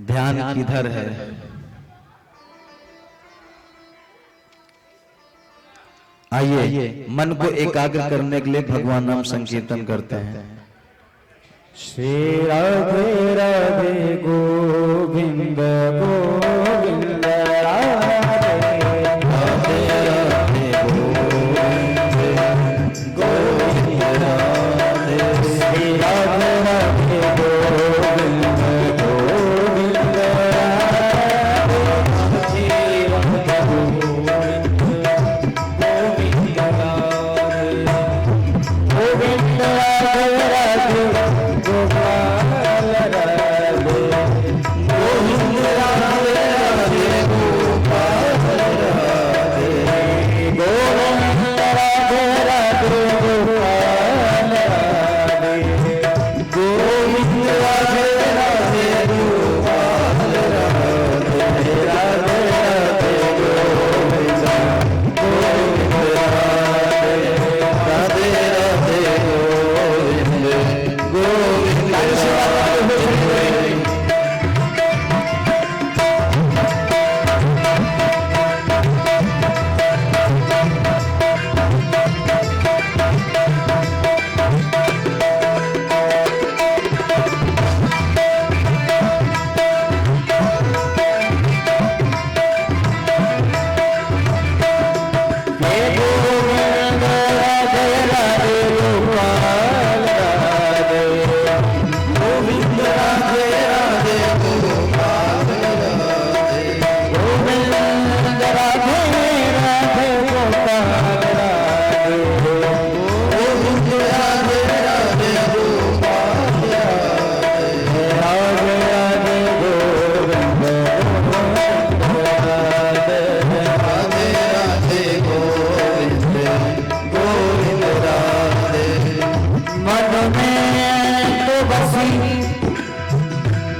ध्यान किधर है? आइए मन को एकाग्र करने के लिए भगवान नाम संकीर्तन करते हैं। श्री राधे राधे गोविंद गोविंद राधे राधे राधे गोविंद गोविंद राधे श्री राधे राधे गोविंद गोविंद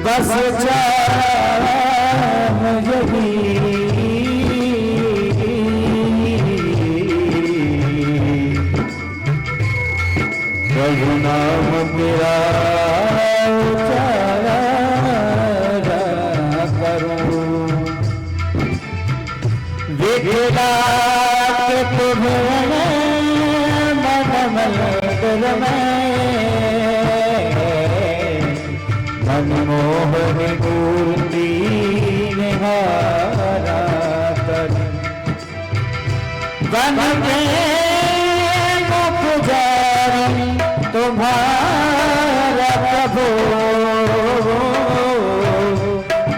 बस प्रभु नाम तेरा उचारा करूं विद्या के तुम्हें मन दिल में मनमोहन मूर्ति निहारा कर बन में पुजारी तुम्हारा प्रभु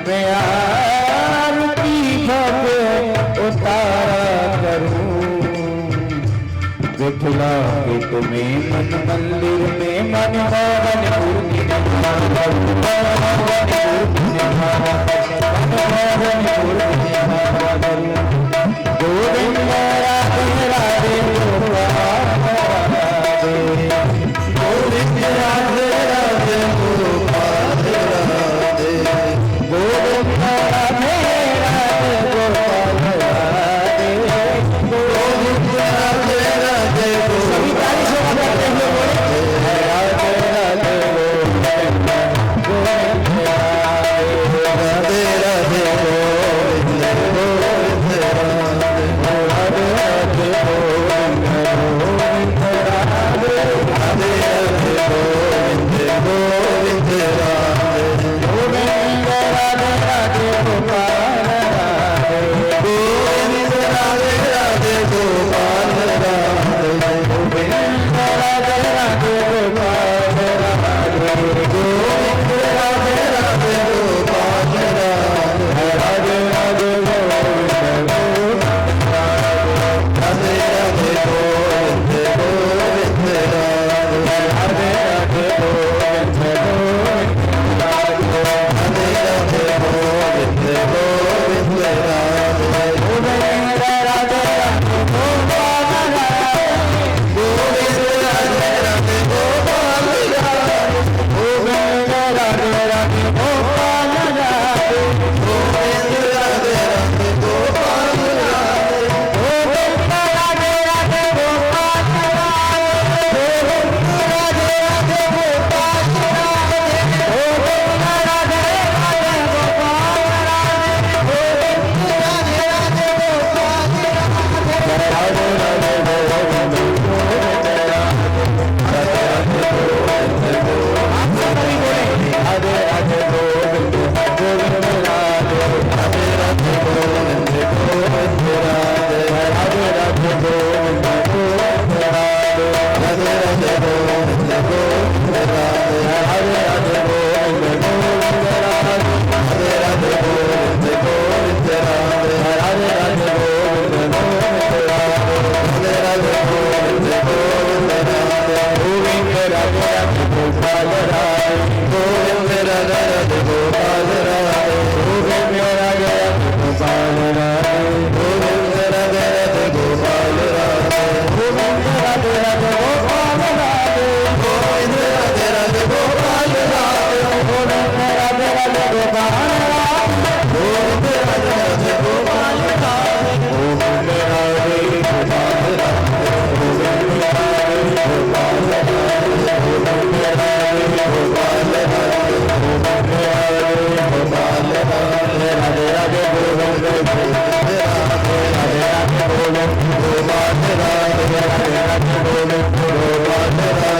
मैं आरती भक्त उतारा करूं विठला के तुम्हें मन मंदिर में मनमोहन मूर्ति गोविंद राधे राधे गोविंद राधे राधे गोपाल राधे गोविंद राधे राधे गोपाल राधे गोविंद राधे राधे सभी ताली से बजाते हुए बोले राधे राधे गोविंद गोपाल राधे गोविंद राधे गोपाल राधे गोविंद राधे गोपाल राधे गोविंद राधे गोपाल राधे गोविंद राधे गोपाल राधे गोविंद राधे गोपाल राधे गोविंद राधे गोपाल राधे गोविंद राधे गोपाल राधे गोविंद राधे गोपाल राधे गोविंद राधे गोपाल राधे गोविंद राधे गोपाल राधे राधे राधे गोविंद राधे राधे राधे गोविंद गोपाल राधे राधे राधे गोविंद गोपाल राधे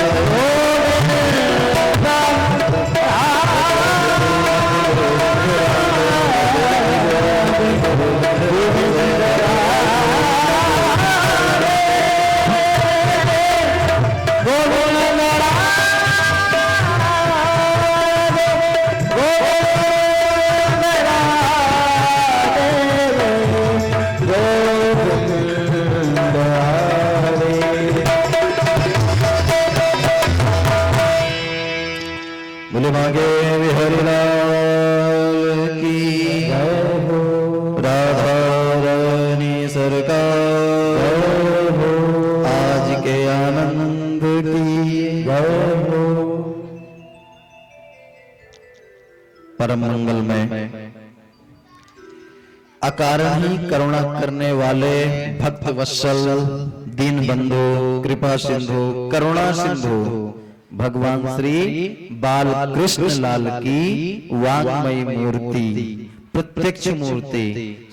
बोले मांगे हरिलाल की राधा रानी सरकार आज के आनंद की परम मंगलमय अकारण ही करुणा करने वाले भक्त वत्सल दीन बंधु कृपा सिंधु करुणा सिंधु भगवान श्री बाल कृष्ण लाल की वाग्मयी मूर्ति प्रत्यक्ष मूर्ति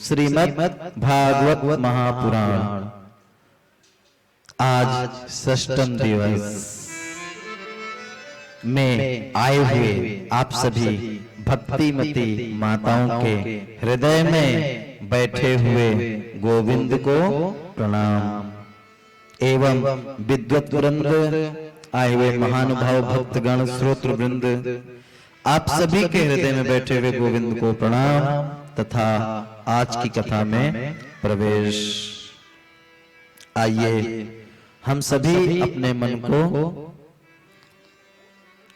श्रीमद् भागवत महापुराण आज षष्ठम दिवस में आए हुए आप सभी भक्तिमती माताओं के हृदय में बैठे हुए गोविंद को प्रणाम एवं विद्वत वृंद आए हुए महानुभाव भक्तगण श्रोत्र वृंद आप सभी के हृदय में बैठे हुए गोविंद को प्रणाम तथा आज की कथा में प्रवेश। आइए हम सभी अपने मन को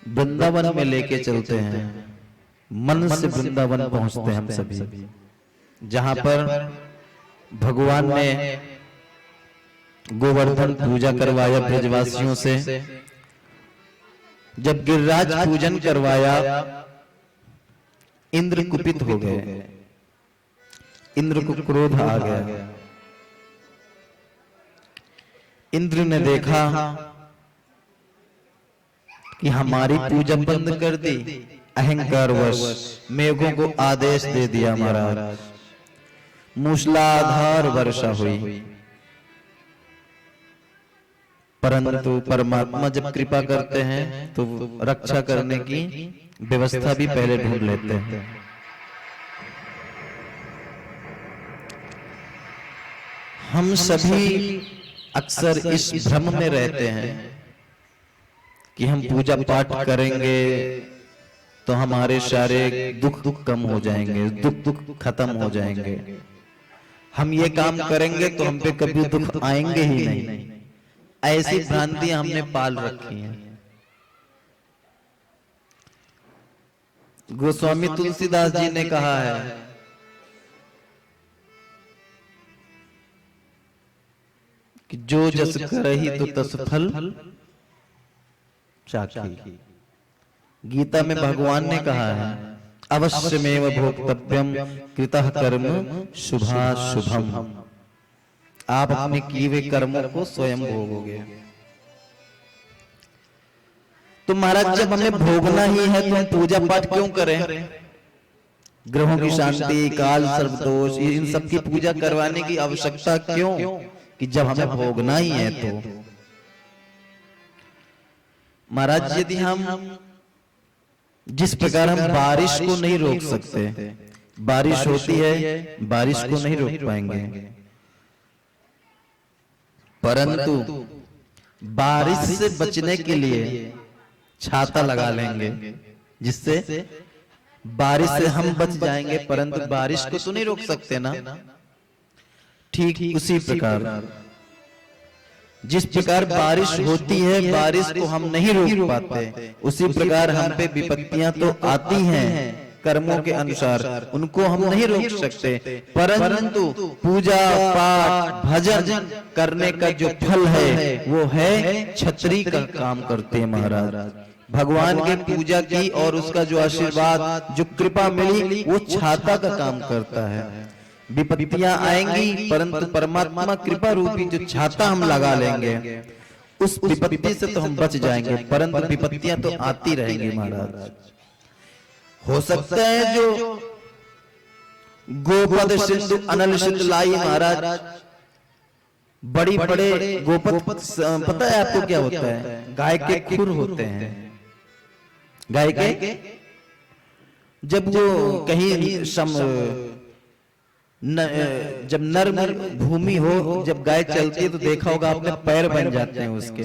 वृंदावन में लेके चलते हैं। मन से वृंदावन पहुंचते हैं हम सभी, जहां पर भगवान ने गोवर्धन पूजा करवाया ब्रजवासियों से। जब गिरिराज पूजन करवाया इंद्र कुपित हो गए, इंद्र को क्रोध आ गया। इंद्र ने देखा कि हमारी पूजा बंद कर दी, अहंकारवश मेघों को आदेश दे दिया महाराज, मूसलाधार वर्षा हुई। परंतु परमात्मा जब कृपा करते हैं तो रक्षा करने की व्यवस्था भी पहले ढूंढ लेते हैं। हम सभी अक्सर इस भ्रम में रहते हैं कि हम पूजा पाठ करेंगे तो हमारे सारे दुख कम हो जाएंगे, दुख खत्म हो जाएंगे। हम ये काम करेंगे तो हम पे कभी दुख आएंगे ही नहीं। ऐसी भ्रांतियां हमने पाल रखी हैं। गोस्वामी तुलसीदास जी ने कहा है कि जो जस करहि तो तस फल चाखी। गीता में भगवान ने कहा है अवश्यमेव भोक्तव्यम कृतः कर्म शुभाशुभम। आप अपने किए हुए कर्मों को स्वयं भोगोगे। तो महाराज जब हमें भोगना ही है तो हम पूजा पाठ क्यों करें? ग्रहों की शांति, काल सर्वदोष, इन सब की पूजा करवाने की आवश्यकता क्यों? कि जब हमें भोगना ही है तो। महाराज यदि हम जिस प्रकार हम बारिश को नहीं रोक सकते, बारिश होती है, बारिश को नहीं रोक पाएंगे, परंतु बारिश से बचने के लिए छाता लगा लेंगे, जिससे बारिश से हम बच जाएंगे, परंतु बारिश को तो नहीं रोक सकते ना। ठीक उसी प्रकार जिस प्रकार बारिश होती है, बारिश को हम नहीं रोक पाते, उसी प्रकार हम पे विपत्तियां तो आती हैं, कर्मों के अनुसार, उनको हम नहीं रोक सकते, परंतु पूजा पाठ भजन करने का जो फल है वो है छतरी का काम करते हैं महाराज। भगवान की पूजा की और उसका जो आशीर्वाद जो कृपा मिली वो छाता का काम करता है। विपत्तियां आएंगी परंतु परमात्मा कृपा रूपी जो छाता हम लगा लेंगे उस विपत्ति से तो हम बच जाएंगे, परंतु विपत्तियां तो आती रहेंगी महाराज। हो सकता है जो गोपद सिंधु अनल सिंधु लाई महाराज, बड़ी बड़े गोपद पता है आपको क्या होता है? गाय के खुर होते हैं। गाय के जब वो कहीं जब नर्म भूमि हो, जब गाय चलती है तो देखा होगा आपने पैर बन जाते हैं उसके,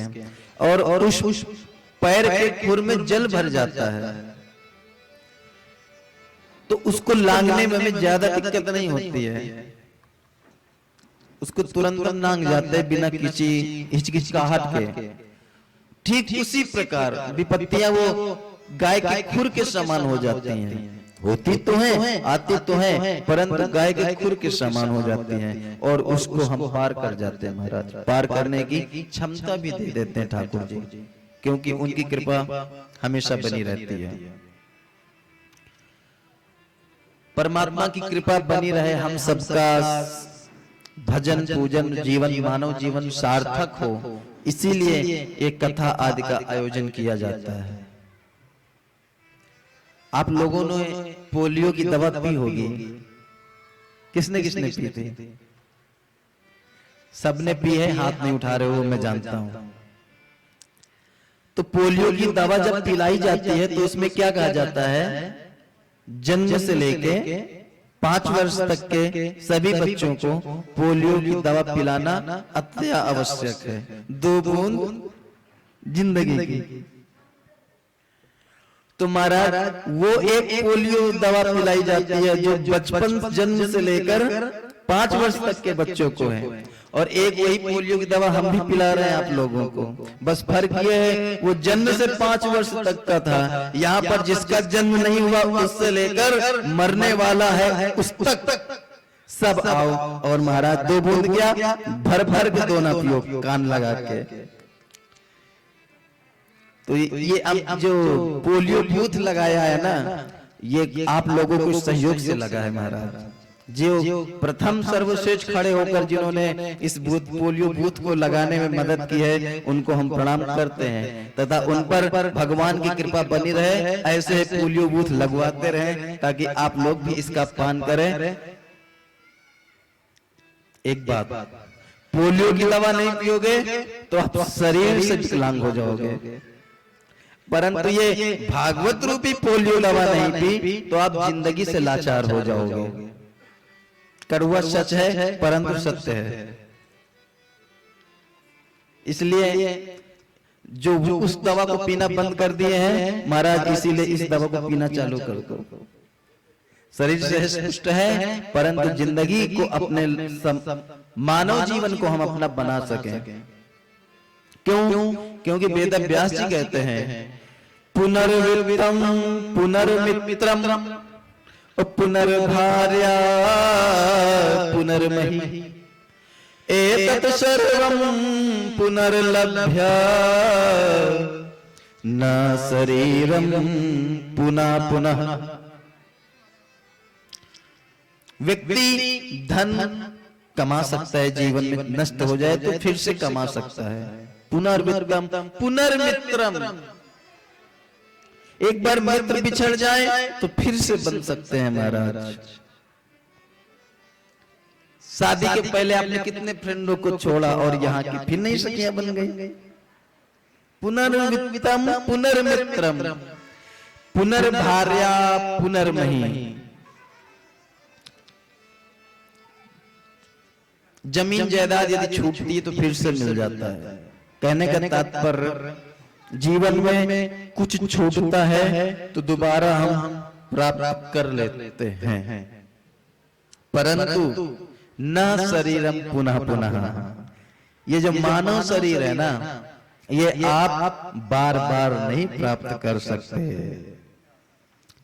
और उस पैर के खुर में जल भर जाता है, तो उसको लांगने में हमें ज्यादा दिक्कत नहीं होती है, उसको तुरंत लांग जाते हैं बिना किसी हिचकिचाहट के। ठीक उसी प्रकार विपत्तियां वो गाय के खुर के समान हो जाती हैं, होती तो हैं, आती तो हैं, परंतु गाय के खुर के समान हो जाती हैं और उसको हम पार कर जाते हैं महाराज। पार करने की क्षमता भी दे देते हैं ठाकुर जी, क्योंकि उनकी कृपा हमेशा बनी रहती है। परमात्मा की कृपा बनी रहे, हम सबका भजन पूजन जीवन मानव जीवन सार्थक हो, इसीलिए एक कथा आदि का आयोजन किया जाता है। आप लोगों ने पोलियो की दवा पी होगी, किसने किसने पी थी? सबने पी है, हाथ नहीं उठा रहे हो मैं जानता हूं। तो पोलियो की दवा जब पिलाई जाती है तो उसमें क्या कहा जाता है? जन्म से लेके 5 वर्ष तक के सभी बच्चों को पोलियो की दवा पिलाना अति आवश्यक है। 2 बूंद जिंदगी की। तो महाराज वो एक पोलियो दवा पिलाई जाती है जो बचपन जन्म से लेकर 5 वर्ष तक के बच्चों को है, और एक वही पोलियो की दवा हम भी पिला रहे हैं आप लोगों को। बस फर्क ये है वो जन्म से 5 वर्ष तक का था, यहाँ पर जिसका जन्म नहीं हुआ उससे लेकर मरने वाला है उस तक सब आओ। और महाराज 2 बूंद क्या भर भर के दो ना पियो, कान लगा के। तो ये अब जो पोलियो बूथ लगाया है ना, ये आप लोगों को सहयोग से लगा है महाराज। जो प्रथम सर्वश्रेष्ठ खड़े होकर जिन्होंने इस पोलियो बूथ को लगाने में मदद की है उनको हम प्रणाम करते हैं, तथा उन पर भगवान की कृपा बनी रहे। ऐसे पोलियो बूथ लगवाते रहें ताकि आप लोग भी इसका पान करें। एक बात, पोलियो की दवा नहीं पियोगे तो आप शरीर से विकलांग हो जाओगे, परंतु ये भागवत रूपी पोलियो दवा नहीं पी तो आप जिंदगी से लाचार हो जाओगे। कड़वा सच है परंतु सत्य है। इसलिए जो उस दवा को पीना बंद कर दिए हैं महाराज, इसीलिए इस दवा को पीना चालू कर दो। शरीर से पुष्ट है परंतु जिंदगी को अपने मानव जीवन को हम अपना बना सकें। क्यों? क्योंकि वेद व्यास जी कहते हैं पुनर्वित्तम पुनर्मित्रम पुनर्भार्या पुनर्मही एतत् सर्वं पुनर्लभ्य न शरीरं पुनः पुनः। व्यक्ति धन कमा सकता है, जीवन में नष्ट हो जाए तो फिर से कमा सकता है। पुनर्वित्तम पुनर्मित्रम, एक बार मित्र बिछड़ जाए तो फिर से बन सकते हैं महाराज। शादी के पहले आपने कितने फ्रेंडों को छोड़ा और यहाँ की फिर नहीं सखियां बन गई। पुनर्वित्तम पुनर्मित्रम पुनर्भार्या पुनर्मही। जमीन जायदाद यदि छूटती है तो फिर से मिल जाता है। कहने का तात्पर्य जीवन में कुछ छूटता है तो दोबारा हम प्राप्त कर लेते हैं, परंतु न शरीरम पुनः पुनः। ये जो मानव शरीर है ना, ये आप बार बार नहीं प्राप्त कर सकते।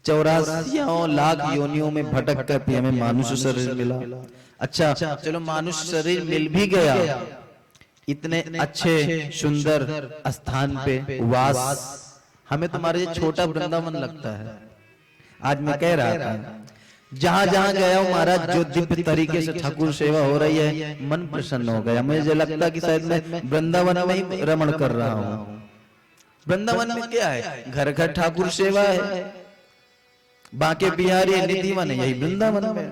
84 लाख योनियों में भटक कर भी हमें मानुष शरीर मिला। अच्छा चलो मानुष शरीर मिल भी गया, इतने अच्छे सुंदर स्थान पे वास, हमें तुम्हारे छोटा वृंदावन लगता है। आज मैं कह रहा था जहां जहां गया हूं महाराज, जो दिव्य तरीके से ठाकुर सेवा हो रही है, मन प्रसन्न हो गया। मुझे लगता कि शायद मैं वृंदावन में ही रमण कर रहा हूं। वृंदावन में क्या है, घर घर ठाकुर सेवा है, बांके बिहारी निधिवन है, यही वृंदावन में।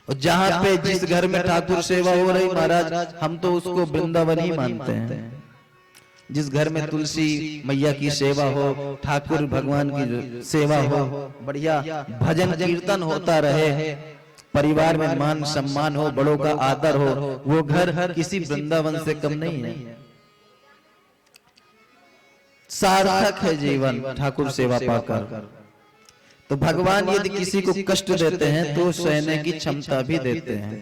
और जहां पे जिस घर में ठाकुर सेवा हो रही महाराज, हम तो उसको वृंदावन ही मानते हैं। जिस घर में तुलसी मैया की सेवा हो, ठाकुर भगवान की सेवा हो, बढ़िया भजन कीर्तन होता रहे, परिवार में मान सम्मान हो, बड़ों का आदर हो, वो घर किसी वृंदावन से कम नहीं है। सार्थक है जीवन ठाकुर सेवा पाकर। तो भगवान यदि किसी को कष्ट देते हैं तो सहने की क्षमता भी देते हैं।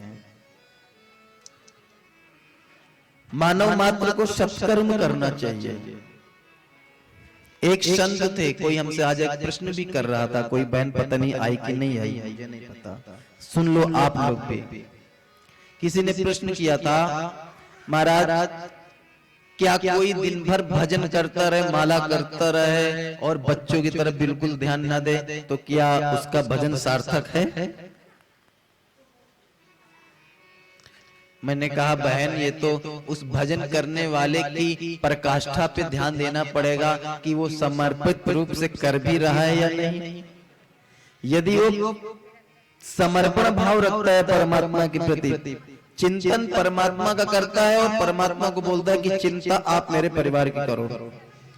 मानव मात्र को सत्कर्म करना चाहिए। एक संत थे, कोई हमसे आज एक प्रश्न भी कर रहा था, कोई बहन पता नहीं आई कि नहीं आई, मुझे नहीं पता, सुन लो आप लोग भी। किसी ने प्रश्न किया था, महाराज क्या कोई दिन भर भजन करता रहे, माला करता रहे और बच्चों की तरफ बिल्कुल ध्यान ना दे, तो क्या उसका भजन सार्थक है? मैंने कहा बहन, ये तो उस भजन करने वाले की प्रकाष्ठा पे ध्यान देना पड़ेगा कि वो समर्पित रूप से कर भी रहा है या नहीं। यदि वो समर्पण भाव रखता है परमात्मा के प्रति, चिंतन परमात्मा का करता है और परमात्मा को बोलता है कि चिंता आप मेरे परिवार की करो,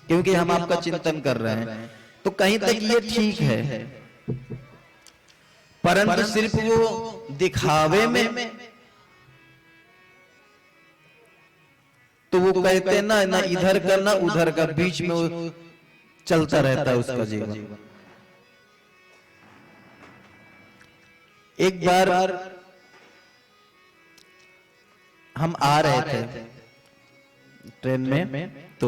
क्योंकि हम आपका चिंतन कर रहे हैं, तो कहीं तक ये ठीक है। परंतु सिर्फ वो दिखावे में, तो वो कहते हैं ना इधर करना उधर का, बीच में वो चलता रहता है उसका जीवन। एक बार हम आ रहे थे ट्रेन में, तो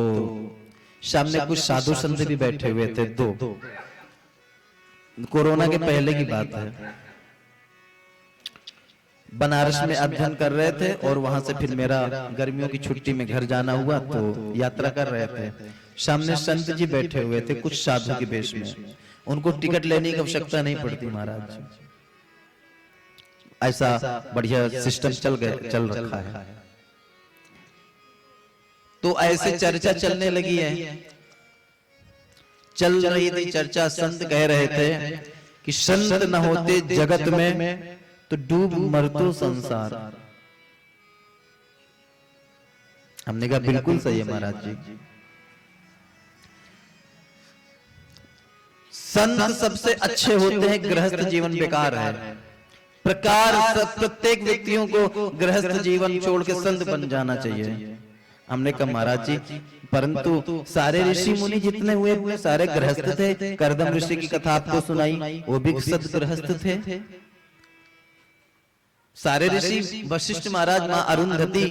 सामने कुछ साधु संत भी बैठे हुए थे, दो, कोरोना के पहले की बात है। बनारस में अध्ययन कर रहे थे और वहां से फिर मेरा गर्मियों की छुट्टी में घर जाना हुआ, तो यात्रा कर रहे थे। सामने संत जी बैठे हुए थे कुछ साधु के वेश में, उनको टिकट लेने की आवश्यकता नहीं पड़ती महाराज, ऐसा बढ़िया सिस्टम चल रखा है। तो ऐसे चर्चा चलने लगी है, चल रही थी चर्चा। संत कह रहे थे कि संत न होते जगत में तो डूब मरतो संसार। हमने कहा बिल्कुल सही है महाराज जी। संत सबसे अच्छे होते हैं, गृहस्थ जीवन बेकार है। प्रकार प्रत्येक व्यक्तियों को गृहस्थ जीवन छोड़ के संत बन जाना चाहिए। हमने कहा महाराज जी, परंतु सारे ऋषि मुनि जितने हुए सारे गृहस्थ थे। कर्दम ऋषि की कथा आपको सुनाई, वो भी सत गृहस्थ थे। सारे ऋषि, वशिष्ठ महाराज, मां अरुंधति,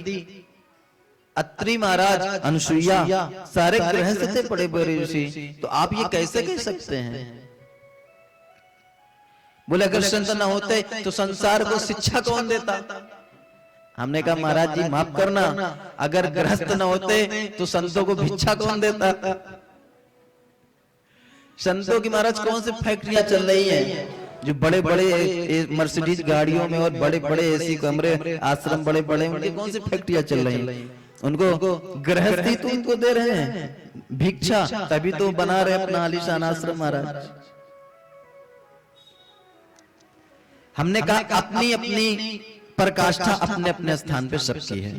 अत्रि महाराज, अनुसुईया, सारे गृहस्थ थे, बड़े बड़े ऋषि। तो आप ये कैसे कह सकते हैं? बोले अगर संत न होते तो संसार को शिक्षा कौन देता? हमने कहा महाराज जी माफ करना, अगर गृहस्थ न होते तो संतों को भिक्षा कौन देता? संतों की महाराज कौन सी फैक्ट्रियां चल रही हैं जो बड़े बड़े मर्सिडीज गाड़ियों में और बड़े बड़े एसी कमरे, आश्रम बड़े बड़े, उनकी कौन सी फैक्ट्रियां चल रही हैं? उनको गृहस्थी तो उनको दे रहे हैं भिक्षा, तभी तो बना रहे अपना आलीशान आश्रम महाराज। हमने कहा अपनी अपनी प्रकाष्ठा अपने अपने स्थान पे सबकी है।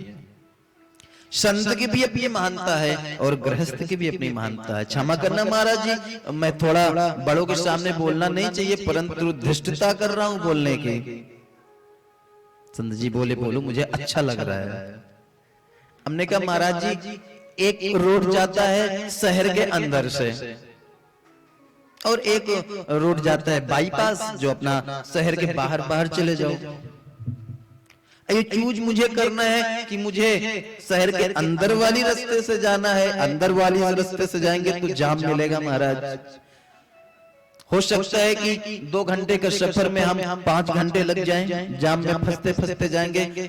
संत की भी अपनी महानता है और गृहस्थ की भी अपनी महानता है। क्षमा करना महाराज जी, मैं थोड़ा बड़ों के सामने बोलना नहीं चाहिए, परंतु धृष्टता कर रहा हूं बोलने की। संत जी बोले बोलो, मुझे अच्छा लग रहा है। हमने कहा महाराज जी, एक रोड जाता है शहर के अंदर से और एक रोड जाता है बाईपास, जो अपना शहर के बाहर बाहर चले जाओ। ये चूज मुझे करना है कि मुझे शहर के अंदर वाली रास्ते से जाना है। अंदर वाली रास्ते से जाएंगे तो जाम मिलेगा महाराज, हो सकता है कि 2 घंटे का सफर में हम 5 घंटे लग जाएं, जाम में फंसते फंसते जाएंगे,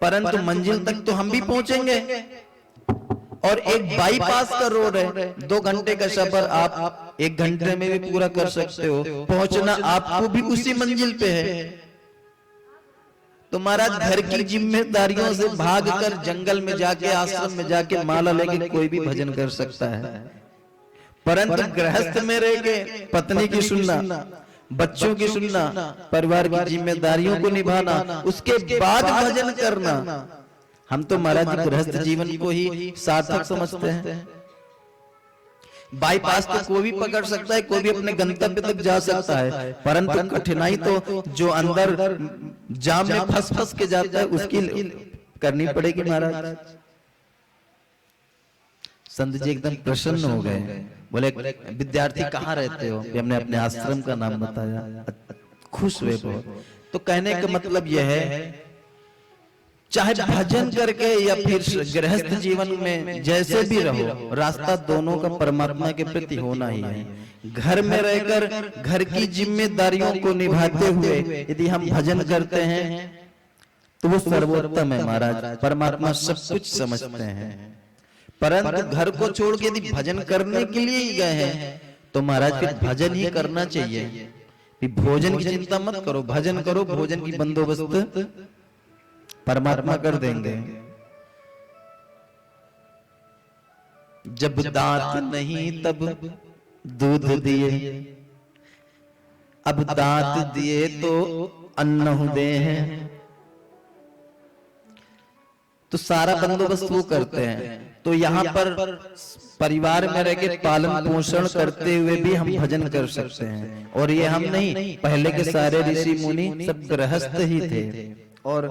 परंतु मंजिल तक तो हम भी पहुंचेंगे। और एक बाईपास का रोड है, 2 घंटे का सफर आप 1 घंटे में भी पूरा कर सकते हो, पहुंचना आपको भी उसी मंजिल पे है। तो महाराज घर की जिम्मेदारियों से भागकर जंगल में जाके, आश्रम में जाके माला लेके कोई भी भजन कर सकता है, परंतु गृहस्थ में रह के पत्नी की सुनना, बच्चों की सुनना, परिवार की जिम्मेदारियों को निभाना, उसके बाद भजन करना, हम तो महाराज गृहस्थ जीवन को ही सार्थक समझते हैं। बाईपास तो कोई भी पकड़ सकता है, कोई भी अपने गंतव्य तक जा सकता है, परंतु कठिनाई तो जो अंदर जाम में फंस फंस के जाता है उसकी करनी पड़ेगी महाराज। संत जी एकदम प्रसन्न हो गए, बोले विद्यार्थी कहाँ रहते हो? हमने अपने आश्रम का नाम बताया, खुश हुए बहुत। तो कहने का मतलब यह है, चाहे भजन करके या फिर गृहस्थ जीवन में जैसे भी रहो, रास्ता दोनों का परमात्मा के प्रति होना ही है। घर में रहकर घर की जिम्मेदारियों को निभाते हुए यदि हम भजन करते हैं तो वो सर्वोत्तम है महाराज। परमात्मा सब कुछ समझते हैं, परंतु घर को छोड़ के यदि भजन करने के लिए ही गए हैं तो महाराज फिर भजन ही करना चाहिए। भोजन की चिंता मत करो, भजन करो, भोजन की बंदोबस्त परमात्मा कर देंगे। जब दांत नहीं तब दूध दिए, अब दांत दिए तो अन्न दे हैं। तो सारा बंदोबस्त वो करते हैं। तो यहाँ पर परिवार में रह के पालन पोषण करते हुए भी हम भजन कर सकते हैं। और ये हम नहीं, पहले के सारे ऋषि मुनि सब गृहस्थ ही थे और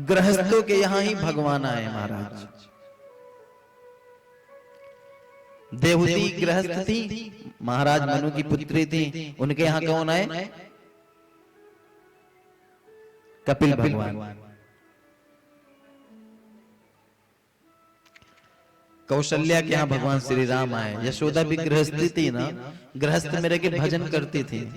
गृहस्थों के यहाँ ही भगवान आए महाराज। देवहूति गृहस्थ थी, महाराज मनु की पुत्री थी, उनके यहाँ कौन आए? कपिल भगवान। कौशल्या के यहाँ भगवान श्री राम आए। यशोदा भी गृहस्थी थी ना, गृहस्थ में रह के भजन करती थी।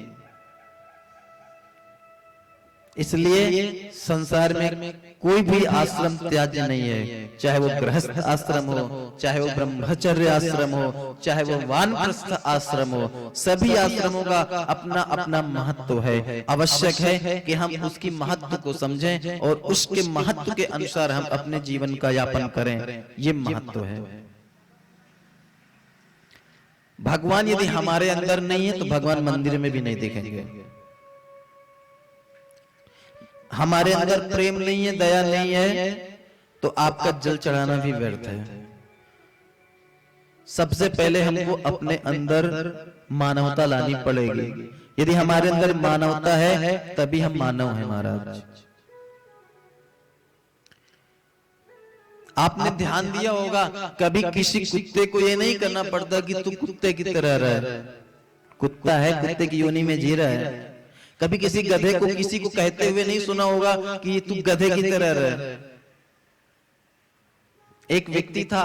इसलिए संसार में कोई भी आश्रम त्याज्य नहीं है, चाहे वो गृहस्थ आश्रम हो, चाहे वो ब्रह्मचर्य आश्रम हो, चाहे वो वानप्रस्थ आश्रम हो, सभी आश्रमों का अपना अपना महत्व है। आवश्यक है कि हम उसकी महत्व को समझें और उसके महत्व के अनुसार हम अपने जीवन का यापन करें, ये महत्व है। भगवान यदि हमारे अंदर नहीं है तो भगवान मंदिर में भी नहीं दिखेंगे। हमारे अंदर प्रेम नहीं है, दया नहीं है, तो आपका जल चढ़ाना भी व्यर्थ है। सबसे पहले हमको अपने अंदर मानवता लानी पड़ेगी। यदि हमारे अंदर मानवता है तभी हम मानव हैं महाराज। आपने ध्यान दिया होगा, कभी किसी कुत्ते को ये नहीं करना पड़ता कि तू कुत्ते की तरह रह। कुत्ता है, कुत्ते की योनि में जी रहा है। कभी किसी गधे को किसी को कहते हुए नहीं सुना होगा कि तू गधे की तरह रह। एक व्यक्ति था,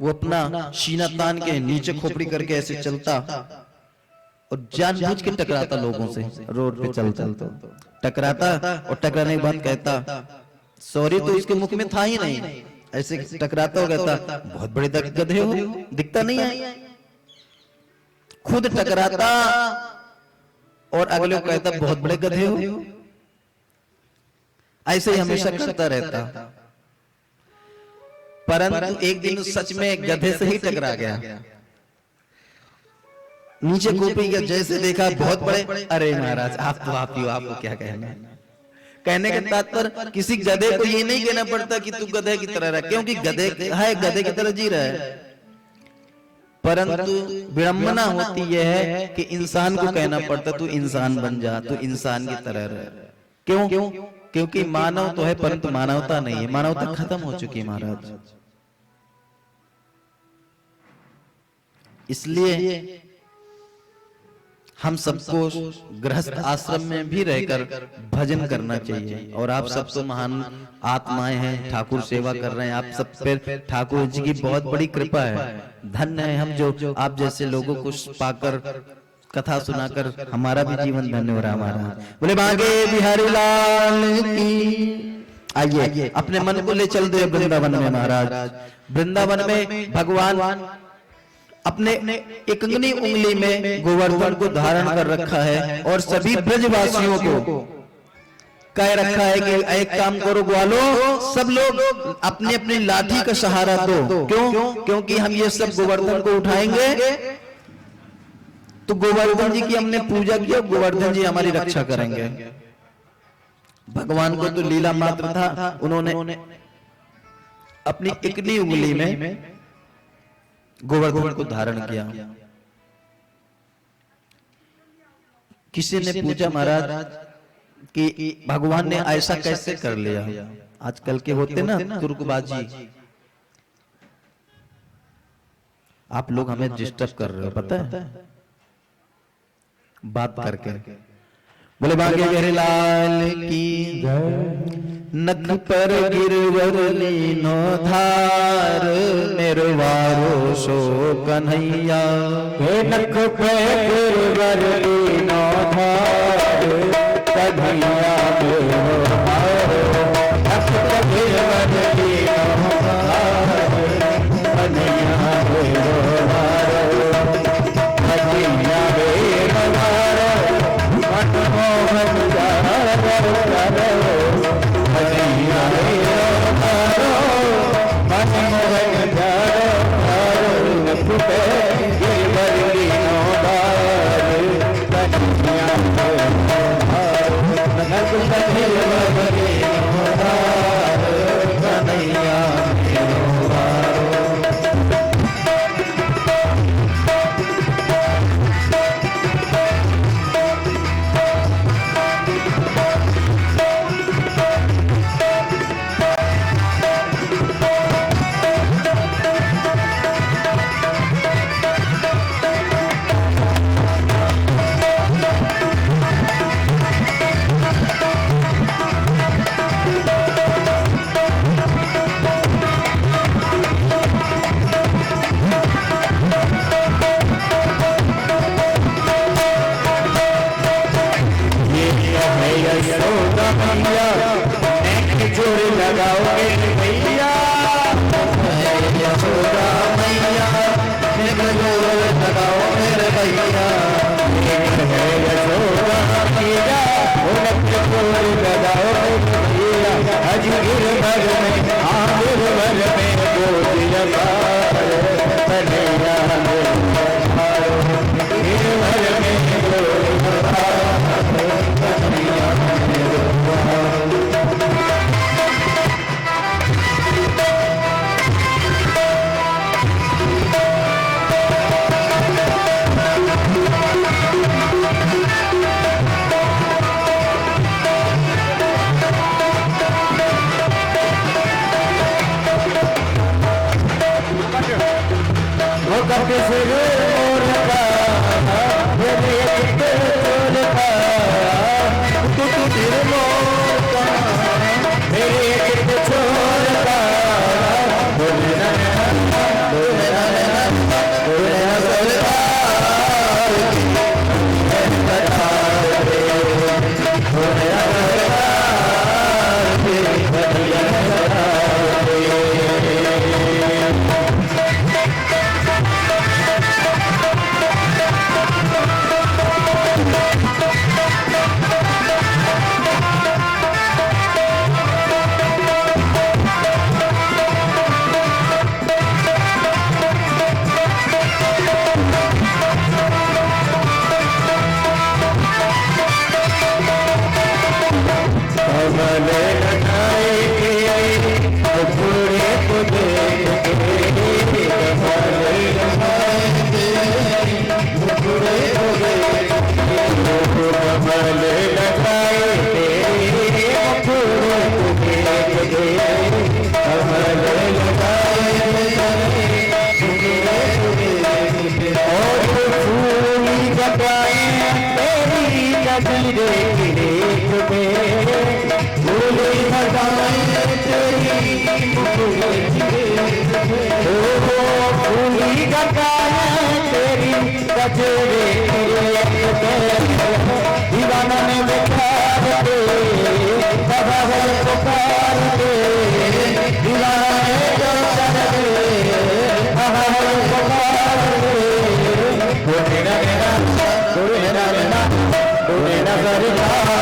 वो अपना सीना तान के नीचे खोपड़ी करके ऐसे चलता और जानबूझ के टकराता लोगों से। रोड पे चलता टकराता और टकराने के बाद कहता सॉरी, तो इसके मुख में था ही नहीं। ऐसे टकराता हो, कहता बहुत बड़े गधे हो, दिखता नहीं है। खुद टकराता और अगले को कहता बहुत बड़े गधे हो। ऐसे ही हमेशा करता रहता। परंतु एक दिन सच में गधे से ही टकरा गया। नीचे खोपड़ी का जैसे देखा बहुत बड़े, अरे महाराज आप तो आप ही हो, आपको क्या कहना है। कहने के तात्पर्य किसी गधे को ये नहीं कहना पड़ता कि तू गधे की तरह रह, क्योंकि गधे है, गधे की तरह जी रहा है। परंतु विडंबना होती यह है कि इंसान को कहना पड़ता तू इंसान बन जा, तू इंसान की तरह रह। क्यों? क्योंकि मानव तो है परंतु मानवता नहीं है, मानवता खत्म हो चुकी है महाराज। इसलिए हम सबको गृहस्थ आश्रम में भी रहकर भजन करना चाहिए। और आप सब तो महान आत्माएं हैं, ठाकुर सेवा कर रहे हैं, आप सब पे ठाकुर जी की बहुत बड़ी कृपा है। धन्य है हम जो आप जैसे लोगों को पाकर कथा सुनाकर हमारा भी जीवन धन्य हो रहा हमारा। बोले बांके बिहारी लाल की। आइए अपने मन को ले चल दे वृंदावन में महाराज। वृंदावन में भगवान अपने एक अंगुली उंगली में गोवर्धन को धारण कर रखा है और सभी ब्रजवासियों को कह रखा है कि एक काम करो ग्वालो, सब लोग अपनी अपनी लाठी का सहारा दो। क्यों? क्योंकि हम ये सब गोवर्धन को उठाएंगे तो गोवर्धन जी की हमने पूजा किया, गोवर्धन जी हमारी रक्षा करेंगे। भगवान को तो लीला मात्र था, उन्होंने अपनी इकली उंगली में गोवर्धन को धारण किया। किसी ने पूछा महाराज कि भगवान ने ऐसा कैसे कर लिया? आजकल के होते ना तुर्कबाजी, आप लोग हमें डिस्टर्ब कर रहे हो पता है बात करके। बोले बांके बिहारी लाल की। नख पर गिरवर लीनो धार, निर्वारो सो कन्हैया। नख पर गिरवर लीनो धार, कन्हैया मेरो हार। नख पर गिरवर लीनो धार, कन्हैया मेरो हार। कन्हैया मेरो हार, मनमोहन जारो करो। कन्हैया मेरो हार, मनमोहन जारो करो। नख पर गिरवर लीनो धार, कन्हैया मेरो हार। नख पर गिरवर लीनो धार, कन्हैया मेरो हार। तेरी गजरे दीवाना ने पुकार के बाबा है पुकार के दीवाना ने जो चल के बाबा है पुकार के बोले ना बोले ना बोले ना सरकार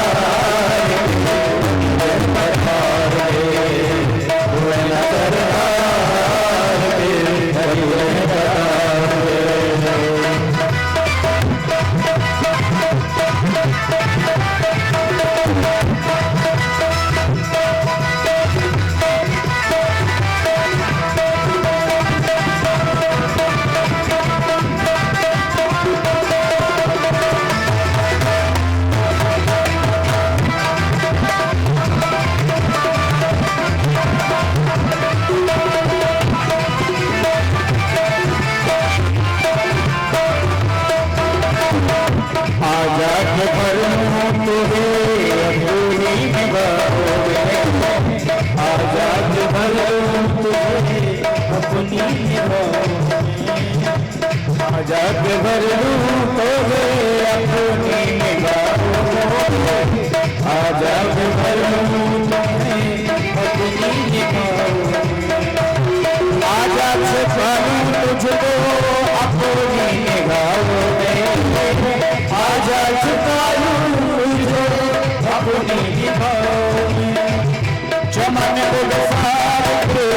जग भर लूं तो अपनी निगाहों में आजाद भर लूं अपनी निगाहों में आजाद से पालूं तुझको अपनी निगाहों में आजाद से पालूं तुझको अपनी निगाहों में चमन को बसार के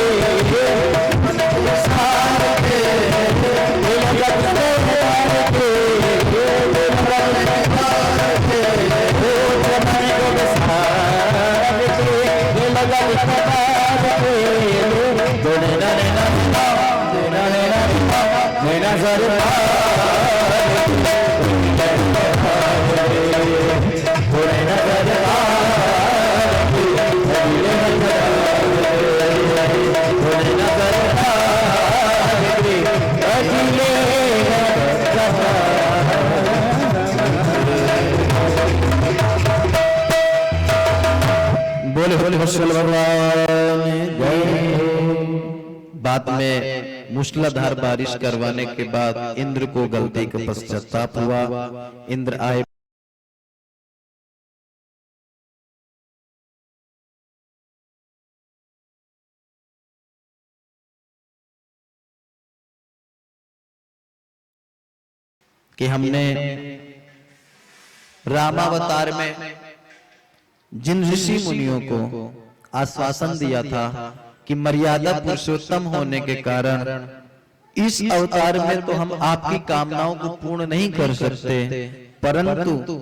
बाद में मूसलाधार बारिश करवाने के बाद इंद्र को गलती का पश्चाताप हुआ। इंद्र आए कि हमने रामावतार में जिन ऋषि मुनियों को आश्वासन दिया था कि मर्यादा पुरुषोत्तम होने के कारण इस अवतार में तो हम आपकी कामनाओं को पूर्ण नहीं कर सकते, परंतु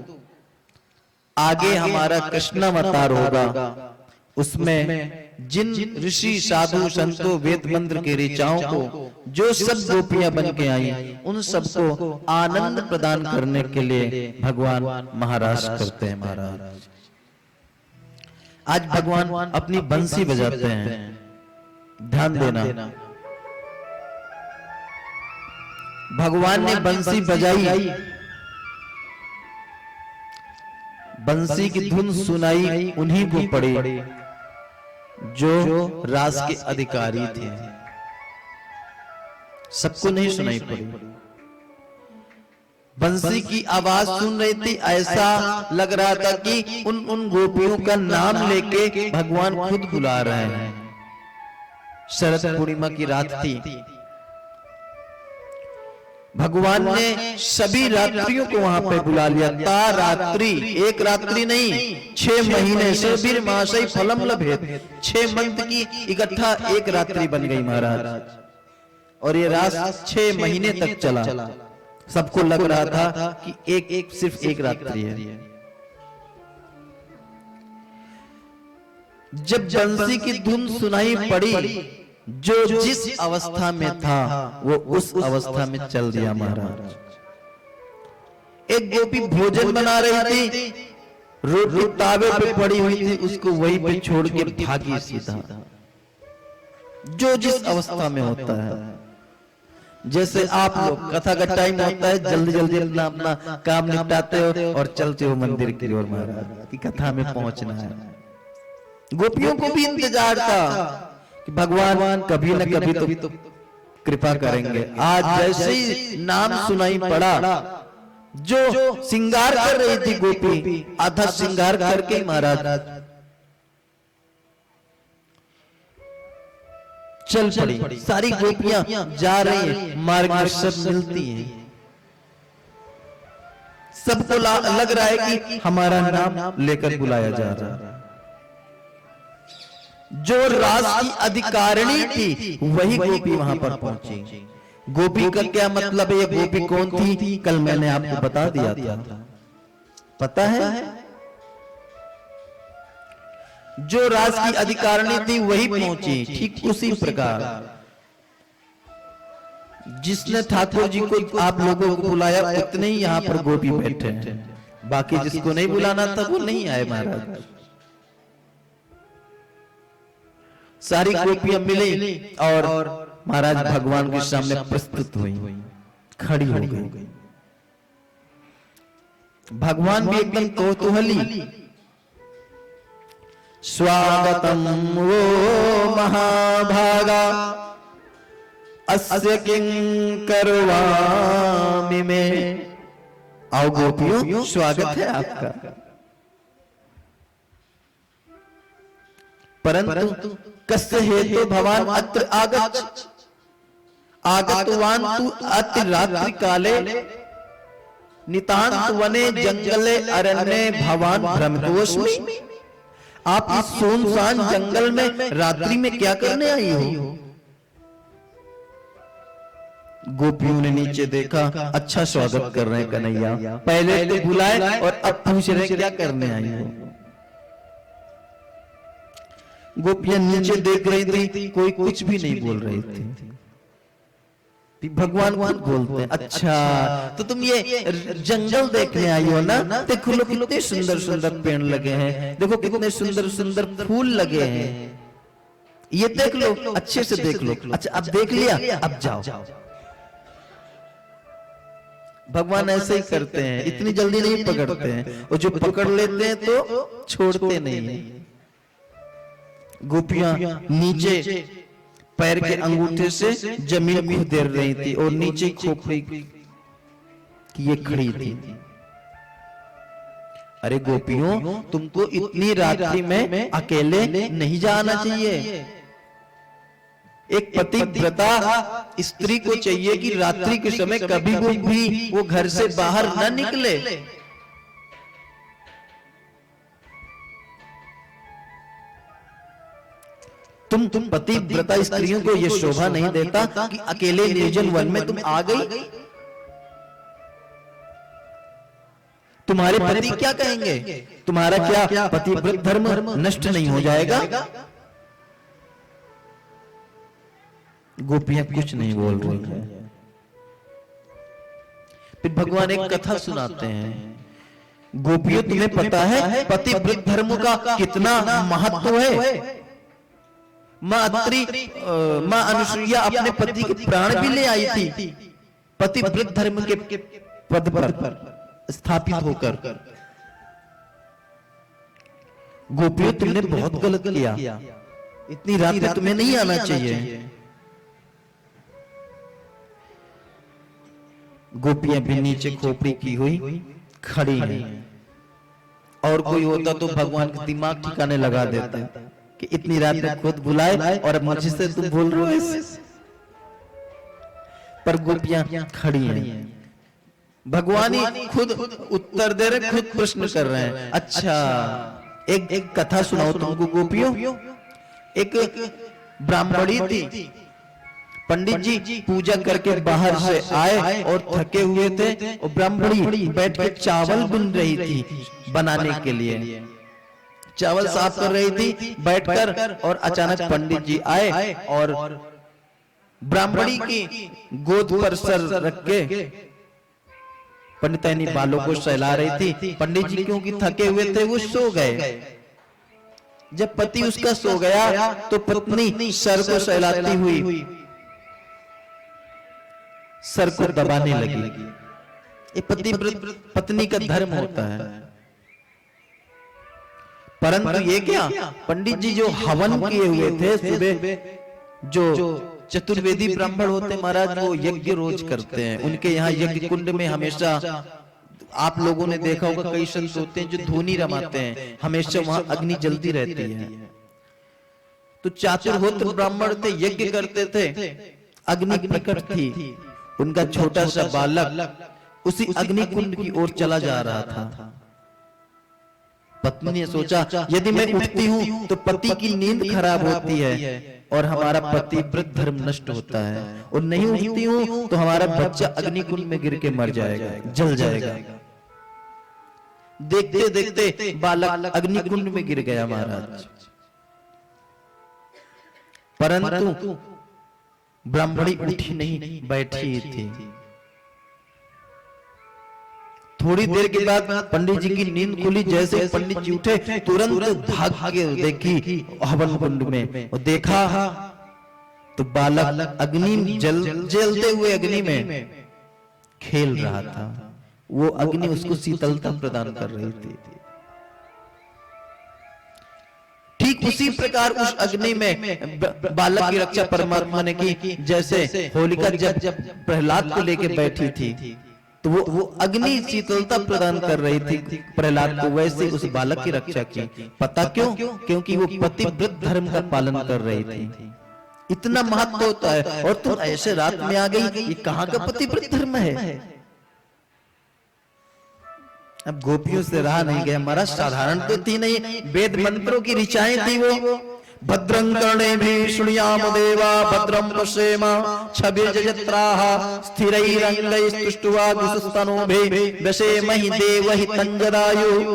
आगे हमारा कृष्ण अवतार होगा, उसमें जिन ऋषि साधु संतों वेद मंत्र के ऋचाओं को जो सब गोपियां बन के आई उन सबको आनंद प्रदान करने के लिए भगवान महाराज करते हैं। महाराज आज भगवान अपनी बंसी बजाते हैं, ध्यान देना। भगवान ने बंसी बजाई, बंसी की धुन सुनाई उन्हीं को पड़ी जो रास के अधिकारी थे, सबको नहीं सुनाई पड़ी। बंसी की आवाज सुन रही थी, ऐसा लग रहा था कि उन गोपियों का नाम लेके भगवान खुद बुला रहे हैं। शरद पूर्णिमा की रात थी, भगवान ने सभी रात्रियों को वहां पे बुला लिया। ता रात्रि, एक रात्रि नहीं, 6 महीने से बीर महाशय फलम लभेद, 6 मंथ की इकट्ठा एक रात्रि बन गई महाराज। और ये रात 6 महीने तक चला। सबको लग रहा था कि सिर्फ एक रात्रि है। जब बंसी की धुन सुनाई पड़ी, जो जिस अवस्था में था वो उस अवस्था में चल दिया महाराज। एक गोपी भोजन बना रही थी, रोटी तावे पे पड़ी हुई थी, उसको वहीं पे छोड़ के भागी सीधा। जो जिस अवस्था में होता है, जैसे आप लोग कथा का टाइम होता है, जल्दी जल्दी अपना काम निपटाते हो और चलते हो मंदिर की ओर महाराज की कथा में पहुंचना है। गोपियों को भी इंतजार था कि भगवान कभी न कभी तो कृपा करेंगे। आज जैसे ही नाम सुनाई पड़ा, जो श्रृंगार कर रही थी गोपी, आधा श्रृंगार करके महाराज चल पड़ी। सारी गोपियां जा रही हैं, मार्ग में सब मिलती हैं, सबको लग रहा है कि हमारा नाम लेकर बुलाया जा रहा है। जो रास की अधिकारिणी थी वही गोपी वहां पर पहुंची। गोपी का क्या मतलब है? ये गोपी कौन थी? कल मैंने आपको बता दिया था, पता है? जो रास की अधिकारिणी थी वही पहुंची। ठीक उसी प्रकार जिसने ठाकुर जी को आप लोगों को बुलाया उतने ही यहां पर गोपी बैठे हैं। बाकी जिसको नहीं बुलाना था वो नहीं आए महाराज। सारी गोपियां मिली और महाराज भगवान के सामने प्रस्तुत हुई, खड़ी हो गई। भगवान भी एकदम कौतूहली, स्वागतम वो महाभागा अस्य किं करवामि में। आओ गोपियों, स्वागत है आपका। परंतु कस्य हेतु भवान अत्र आगच्छ आगतवान तु अति रात्रि काले नितांत वने जंगले अरण्ये भवान भ्रमितोऽस्मि। आप इस सुनसान जंगल में रात्रि में क्या करने आई हो? गोपियों ने नीचे देखा, अच्छा स्वागत कर रहे हैं कन्हैया, पहले तो बुलाए और अब पूछ रहे क्या करने आई हो। गोपियां नीचे देख रही थी, कोई कुछ भी नहीं बोल रही थी। भगवान खुद बोलते हैं, अच्छा तो तुम ये जंगल देखने आई हो ना? देखो लो कितने सुंदर सुंदर पेड़ लगे हैं, देखो कितने सुंदर सुंदर फूल लगे हैं, ये देख लो, अच्छे से देख लो। अच्छा अब देख लिया, अब जाओ। भगवान ऐसे ही करते हैं, इतनी जल्दी नहीं पकड़ते हैं, और जो पकड़ लेते हैं तो छोड़ते नहीं हैं। गोपियां नीचे पैर के अंगूठे से जमीन को देर रही थी और नीचे खोपड़ी की ये खड़ी थी। अरे गोपियों, तुमको इतनी रात्रि में अकेले नहीं जाना चाहिए। एक पतिव्रता स्त्री को चाहिए कि रात्रि के समय कभी भी वो घर से बाहर न निकले। तुम पतिव्रता स्त्रियों को यह शोभा नहीं देता कि अकेले निर्जन वन में तुम आ गई। तुम्हारे पति क्या कहेंगे? तुम्हारा क्या पतिव्रत धर्म नष्ट नहीं हो जाएगा? गोपियां कुछ नहीं बोल रही हैं। फिर भगवान एक कथा सुनाते हैं, गोपियों तुम्हें पता है पतिव्रत धर्म का कितना महत्व है? मां अनुसुईया अपने पति के प्राण भी ले आई थी पतिव्रत धर्म के पद पर स्थापित होकर। गोपियों तुमने बहुत गलत किया, इतनी रात में तुम्हें नहीं आना चाहिए। गोपियां भी नीचे खोपड़ी की हुई खड़ी हैं। और कोई होता तो भगवान के दिमाग ठिकाने लगा देता कि इतनी रात में खुद बुलाए और मुझे से तुम बोल रहे हो ऐसे। पर गोपियां खड़ी हैं। भगवान ही खुद उत्तर दे रहे, खुद प्रश्न कर रहे हैं। अच्छा एक कथा सुनाओ तुमको गोपियों। एक ब्राह्मणी थी, पंडित जी पूजा करके बाहर से आए और थके हुए थे, और ब्राह्मणी बैठ के चावल बुन रही थी बनाने के लिए, चावल साफ कर रही थी बैठकर। और अचानक पंडित जी आए और ब्राह्मणी की गोद पर सर रख के पंडितानी बालों को सहला रही थी। पंडित जी क्योंकि थके हुए थे वो सो गए। जब पति उसका सो गया तो पत्नी सर को सहलाती हुई सर को दबाने लगी। ये पत्नी का धर्म होता है। परंतु ये क्या, पंडित जी जो हवन किए हुए थे सुबह, जो चतुर्वेदी ब्राह्मण होते महाराज, वो यज्ञ रोज करते हैं। उनके यहाँ यज्ञ कुंड में हमेशा आप लोगों ने देखा होगा कई संत होते हैं जो धूनी रमाते हैं, हमेशा वहां अग्नि जलती रहती है। तो चातुर्होत्र ब्राह्मण थे, यज्ञ करते थे, अग्नि प्रकट थी, उनका छोटा सा बालक उसी अग्नि कुंड की ओर चला जा रहा था। पत्नी ने सोचा यदि मैं उठती हूँ तो पति की नींद खराब होती है और हमारा पतिव्रत धर्म नष्ट होता है, और नहीं उठती हूँ तो हमारा बच्चा अग्निकुंड में गिर के मर जाएगा, जल जाएगा। देखते देखते बालक अग्निकुंड में गिर गया महाराज। परंतु ब्राह्मणी उठी नहीं, बैठी थी। थोड़ी देर के बाद पंडित जी की नींद खुली, जैसे पंडित जी उठे तुरंत भाग के देखी हवन कुंड में, और देखा तो बालक अग्नि जलते हुए अग्नि में खेल रहा था। वो अग्नि उसको शीतलता प्रदान कर रही थी। ठीक उसी प्रकार उस अग्नि में बालक की रक्षा परमात्मा ने की। जैसे होलिका जब प्रहलाद को लेके बैठी थी तो वो अग्नि शीतलता प्रदान कर रही थी प्रहलाद को, वैसे उस बालक की रक्षा की। पता क्यों? क्योंकि वो पतिव्रत धर्म का पालन कर रही थी। इतना महत्व होता है, और तुम ऐसे रात में आ गई, ये कहां का पतिव्रत धर्म है? अब गोपियों से रहा नहीं गया महाराज, साधारण तो थी नहीं, वेद मंत्रों की ऋचाएं थी वो। भद्रं कर्णेभिः शृणुयाम देवा भद्रं पश्येम क्षभिर्यजत्राः स्थिरैरङ्गैस्तुष्ट्वा गुंसस्तनूभिः व्यसेमहि देवहितं जदायुः।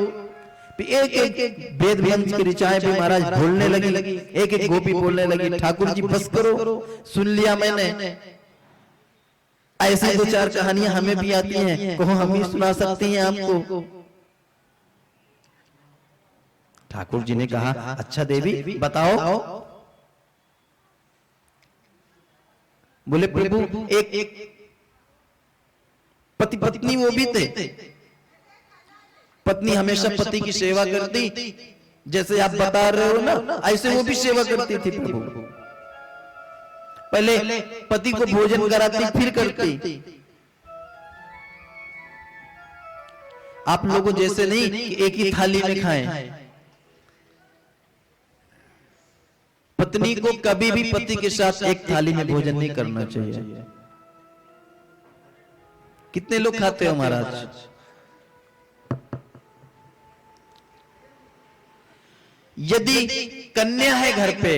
एक एक वेद मंत्र की ऋचाएं भी महाराज बोलने लगी, एक एक गोपी बोलने लगी, ठाकुर जी बस करो, सुन लिया मैंने। ऐसी दो चार कहानियां हमें भी आती हैं, कहो हम भी सुना सकती हैं आपको। ठाकुर जी ने कहा अच्छा देवी बताओ। बोले प्रभु एक पति पत्नी वो भी थे। पत्नी हमेशा पति की सेवा करती, जैसे आप बता रहे हो ना, ऐसे वो भी सेवा करती थी प्रभु। पहले पति को भोजन कराती, फिर करती। आप लोगों जैसे नहीं एक ही थाली में खाएं। पत्नी को कभी भी पति के साथ एक थाली में भोजन नहीं करना चाहिए। कितने लोग खाते हो महाराज? यदि कन्या है घर पे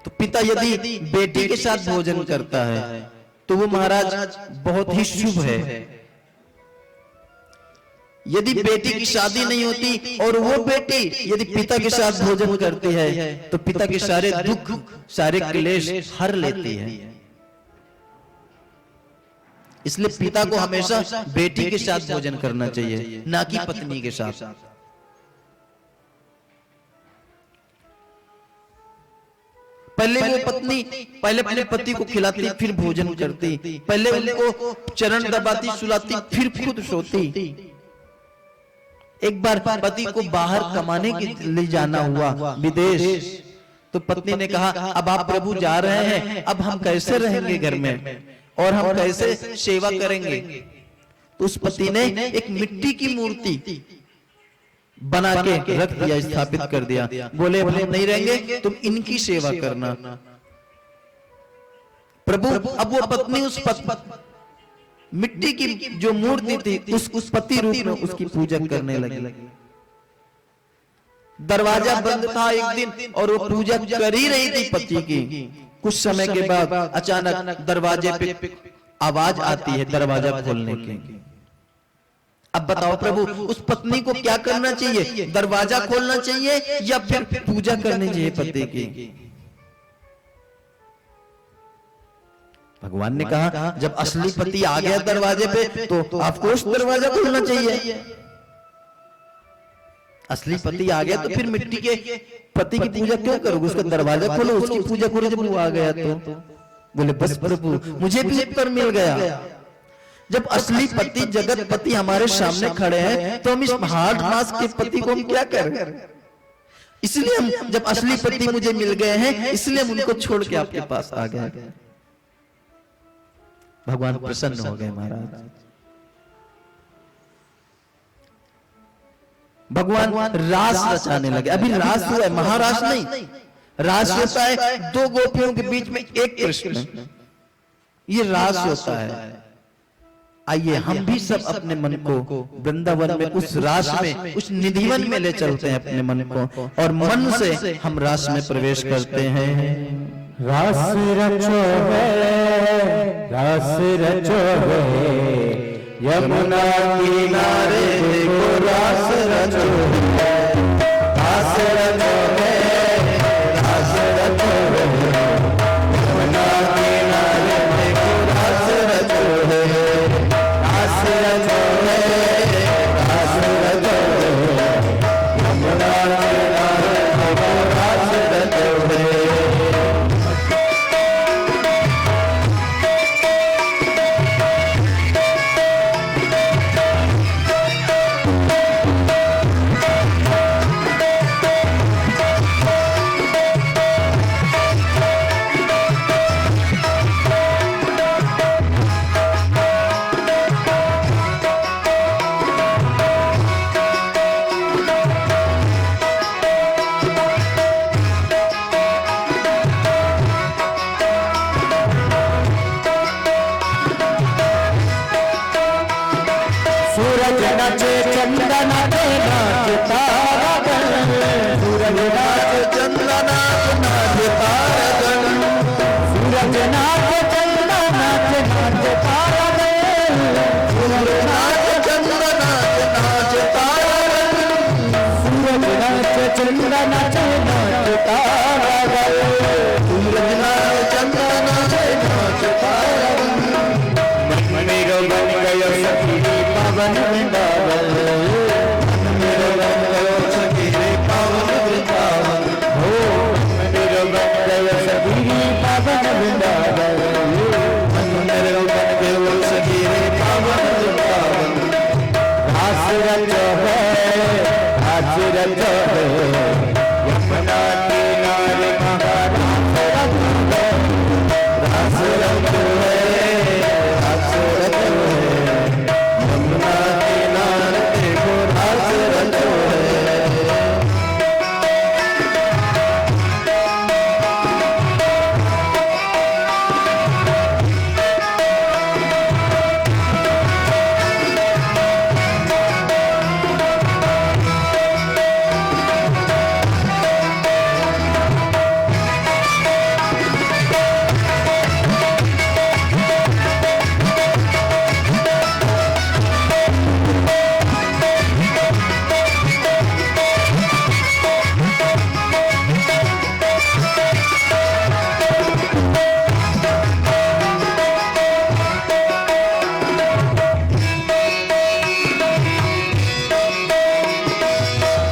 तो पिता यदि बेटी के साथ भोजन करता है तो वो महाराज बहुत ही शुभ है। यदि बेटी की शादी नहीं होती और वो बेटी यदि पिता के साथ भोजन करती है तो पिता के सारे दुख सारे क्लेश हर लेती है। इसलिए पिता को हमेशा बेटी के साथ भोजन करना चाहिए, ना कि पत्नी के साथ। पहले वो पत्नी पहले अपने पति को खिलाती, फिर भोजन करती, पहले उनको चरण दबाती, सुलाती, फिर खुद सोती। एक बार पति को बाहर कमाने के लिए जाना हुआ विदेश, तो पत्नी ने कहा अब आप प्रभु जा रहे हैं, अब हम कैसे रहेंगे घर में और हम कैसे सेवा करेंगे? तो उस पति ने एक मिट्टी की मूर्ति बना के रख दिया, स्थापित कर दिया। बोले अब हम नहीं रहेंगे, तुम इनकी सेवा करना। प्रभु अब वो पत्नी उस मिट्टी की जो मूर्ति थी उस पति रूप में उसकी पूजा करने लगी। दरवाजा बंद था एक दिन और वो पूजा कर ही रही थी पति की। कुछ समय के बाद अचानक दरवाजे पे आवाज आती है दरवाजा खोलने की। अब बताओ प्रभु उस पत्नी को क्या करना चाहिए? दरवाजा खोलना चाहिए या फिर पूजा करनी चाहिए पति की? भगवान ने कहा जब असली पति आ गया दरवाजे पे तो आपको उस दरवाजा खोलना चाहिए। असली पति आ गया तो फिर मिट्टी के पति की पूजा क्यों करोगे? उसका दरवाजा खोलो, उसकी पूजा करो जब वो आ गया तो। बोले बस प्रभु मुझे भी उत्तर मिल गया। जब असली पति जगत पति हमारे सामने खड़े हैं तो हम इस हार्ड मास के पति को हम क्या करें? इसलिए हम जब असली पति मुझे मिल गए हैं इसलिए हम उनको छोड़ के आपके पास आ गए। भगवान प्रसन्न हो गए महाराज। भगवान रास रचाने लगे। अभी रास हुआ है, महारास नहीं, रास होता है दो गोपियों के बीच में एक कृष्ण, ये रास होता है। आइए हम भी सब अपने मन को वृंदावन में उस रास में, उस निधिवन में ले चलते हैं अपने मन को, और मन से हम रास में प्रवेश करते हैं। रास रचो है, रास रचो है, यमुना किनारे देखो रास रचो है, रास रचो है, रास रचो है, यमुना किनारे देखो रास रचो है, रास रचो है, रास रचो है, यमुना किनारे देखो रास रचो है। सूरज नाचे चंदा नाचे नाच तारागण, सूरज नाचे चंदा नाच नाच तारागण, सूरज नाचे चंदा नाच नाच तारागण, सूरज नाचे चंदा नाच नाच तारागण, सूरज नाचे चंदा नाच नाच तारागण, सूरज नाचे चंदा नाच नाच तारागण। मेरो बन गयो सखी पावन वृंदावन, मेरो बन गयो सखी पावन वृंदावन, हो मेरो बन गयो सखी पावन वृंदावन, मेरो बन गयो सखी पावन वृंदावन। रास रचो है, रास रचो है, यमुना किनारे महारास रचो है, रास रचो है, रास रचो है, यमुना किनारे देखो रास रचो है।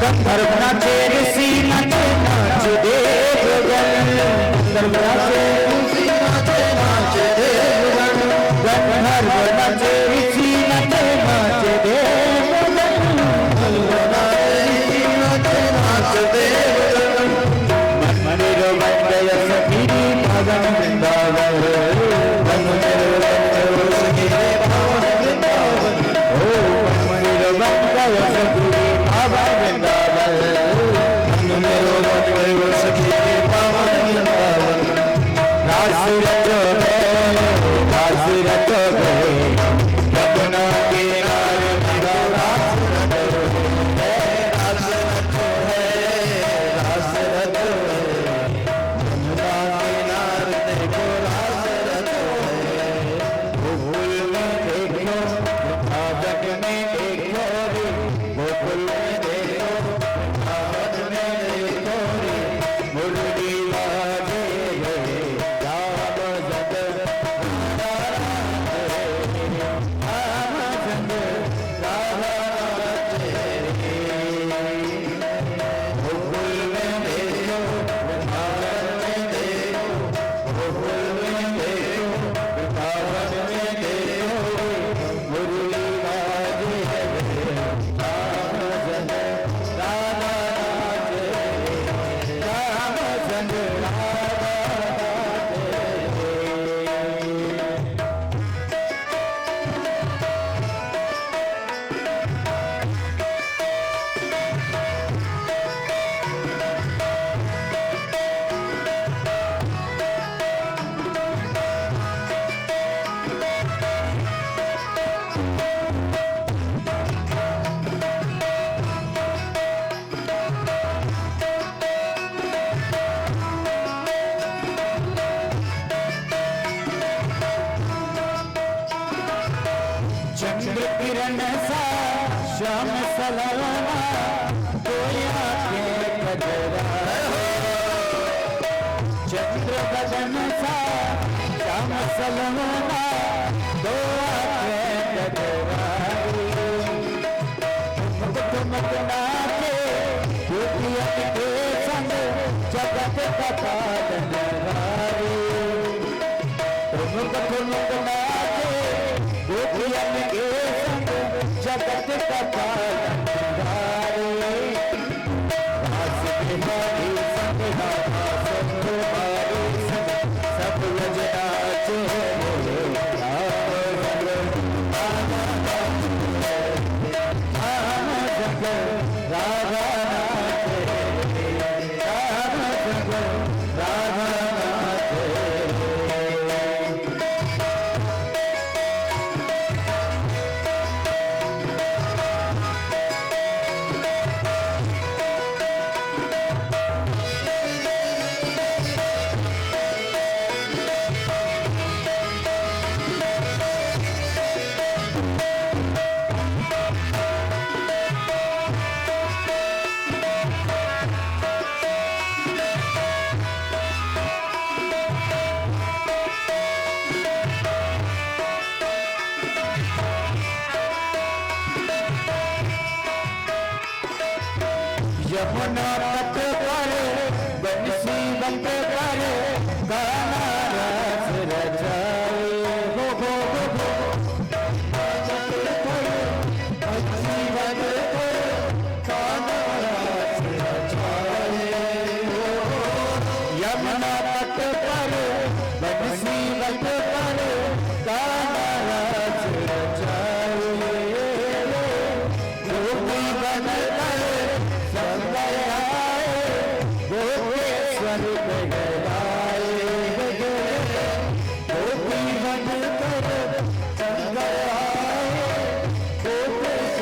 गंधर्व नाचे ऋषि नाचे नाच देवगण, गंधर्व नाचे ऋषि नाचे नाच देवगण, गंधर्व नाचे ऋषि नाचे नाच देवगण, गंधर्व नाचे ऋषि नाचे नाच देवगण। मेरो बन गयो सखी पावन वृंदावन, मेरो बन गयो सखी पावन वृंदावन, हो मेरो बन गयो सखी पावन वृंदावन, मेरो बन गयो सखी पावन वृंदावन। किरण सा श्याम सलवना गोया के कजरा चंद्र बदन सा श्याम सलवना गोया के कजरा ठुमक नाचे गोपियन के संग जगत का पालन हारे ठुमक नाचे गोपियन के संग जगत का पालन हारे रास बिहारी संग राधा संग हारे सब यजना चोरे राधा यमुना तट पर बंसी बंद कर गाना रस रचाए हो बंसी बंद कर गाना रस रचाए यमुना तट पर बंसी बंद कर गाना रस रचाए गोपी बन कर गोपेश्वर गए गोपी बन कर गोपेश्वर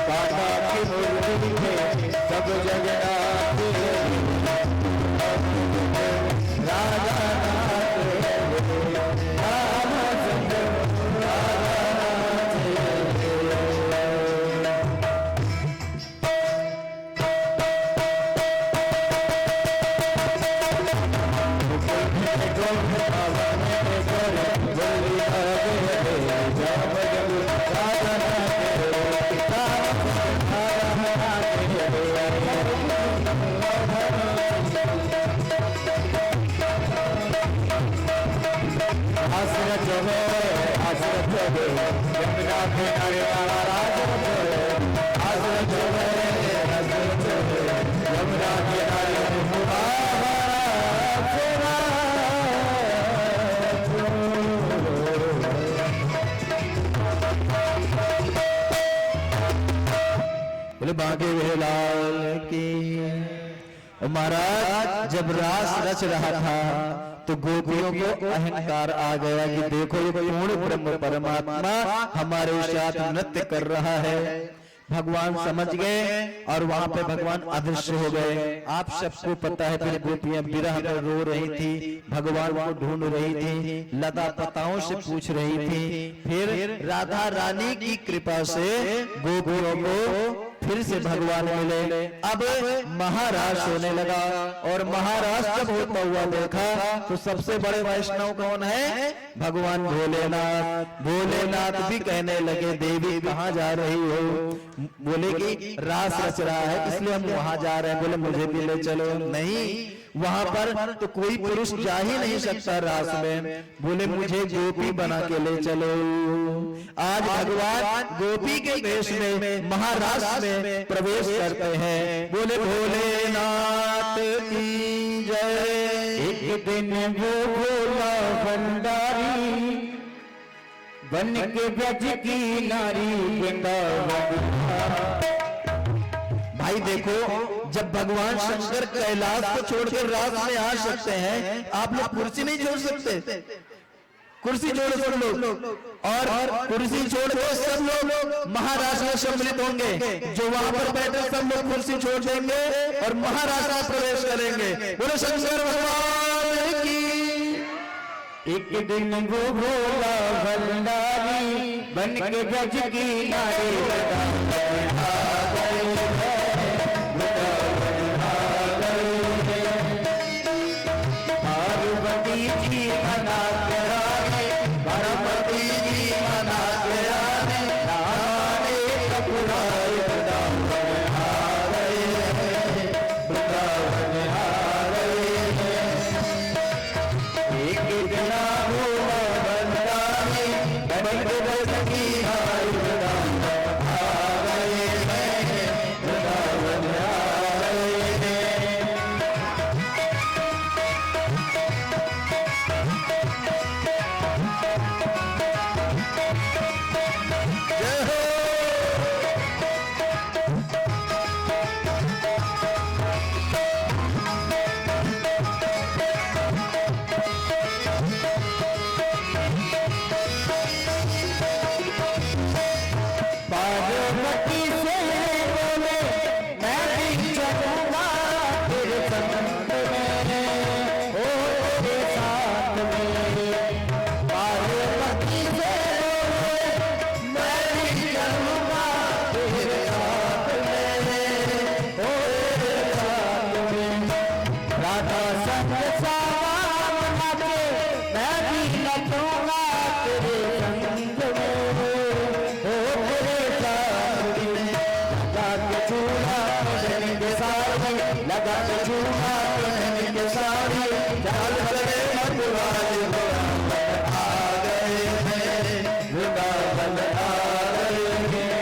काका की मुरली में सब जगन्नाथ राजा बोले बांके लाल की। महाराज जब रास रच रहा था तो गोपियों को अहंकार आ गया कि देखो ये पूर्ण ब्रह्म परमात्मा हमारे साथ नृत्य कर रहा है। भगवान समझ गए और वहां पे भगवान अदृश्य हो गए। आप सबको पता है फिर गोपियां विरह में रो रही थी, भगवान को ढूंढ रही थी, लता पताओं से पूछ रही थी। फिर राधा रानी की कृपा से गोपियों को फिर से भगवान मिले। अब महाराज होने लगा और महाराज जब होता हुआ देखा तो सबसे बड़े वैष्णव कौन है? भगवान भोलेनाथ। भोलेनाथ भी कहने लगे देवी कहाँ जा रही हो? बोले कि रास रच रहा है इसलिए हम वहां जा रहे हैं। बोले मुझे भी ले चलो। नहीं, वहां पर तो कोई पुरुष जा ही नहीं सकता रास में। बोले मुझे गोपी बना के ले चलो। आज भगवान गोपी के वेश में महारास में प्रवेश करते हैं। बोले भोलेनाथ की जय। एक दिन वो भोला भंडारी बन के ब्रज की नारी वृंदावन। भाई देखो, जब भगवान शंकर कैलाश को छोड़कर रास में आ सकते हैं, आप लोग कुर्सी नहीं छोड़ सकते? कुर्सी छोड़ सब लोग, और कुर्सी छोड़ के सब लोग महाराज में सम्मिलित होंगे। जो वहां पर बैठे सब लोग कुर्सी छोड़ देंगे और महाराज में प्रवेश करेंगे। बोले शंकर भगवान की। एक दिन वो भोला भंडारी बन के गज की नारे पार्वती जी मना के आने, पार्वती जी मना के आने, नारे कपुराए वृंदावन आ गए, वृंदावन आ गए। एक दिन भोला भंडारी बन के गज की नारे वृंदावन आ गए, वृंदावन आ गए। पार्वती से बोले मैं भी चलूंगा तेरे संग में, ओ तेरे साथ में। पार्वती से बोले मैं भी चलूंगा तेरे साथ में, ओ तेरे साथ में। राधा संग सावन के मैं भी नचूंगा तेरे संग में, ओ तेरे साथ में। लगा के चूड़ा पहन के साड़ी, लगा के चूड़ा पहन के साड़ी, चाल चले मधुवाए वृंदावन आ गए हैं, वृंदावन आ गए हैं।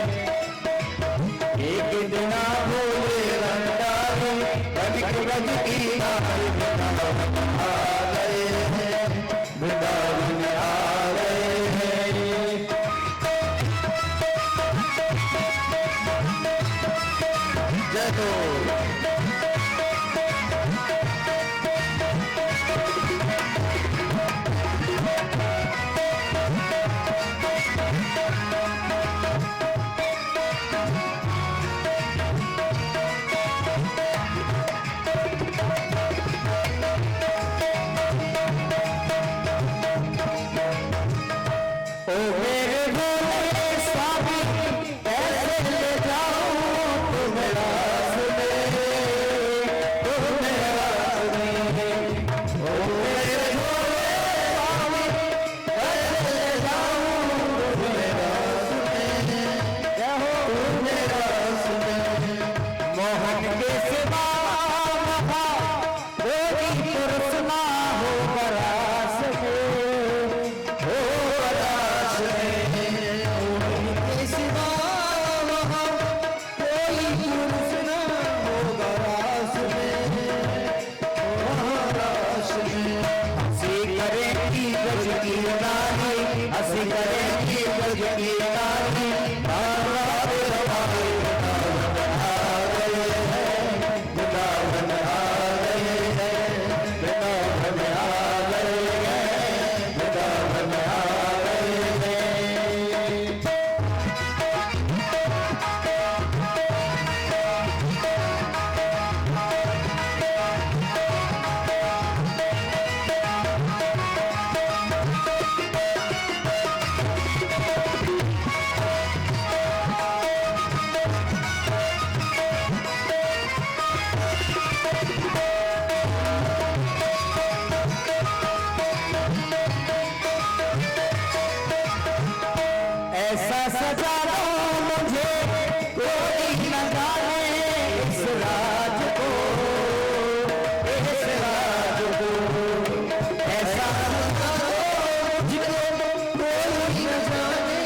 एक दिन भोले भंडारी बन के गज की नारे वृंदावन आ गए हैं, वृंदावन आ गए हैं। जय हो। ओ मेरे भोले स्वामी कैसे ले जाऊं तुम्हें रास में, तुम्हें रास में। ओ मेरे भोले स्वामी कैसे ले जाऊं तुम्हें रास में, क्या हो तुम्हें रास में। मोहन के सिवा महा कोई पुरुष ना हो बरास में, हो बरास में। उनके सिवा वहाँ कोई पुरुष ना हो बरास में, हो बरास में। हंसी करेगी गज की नारी, हंसी करेगी गज की नारी, बाबा हमारे वृंदावन आ गए हैं, वृंदावन आ गए हैं, वृंदावन आ गए हैं, वृंदावन आ गए हैं। ऐसा सजा दो मुझे कोई न जाने इस राज को, इस राज को। ऐसा सजा दो मुझे कोई न जाने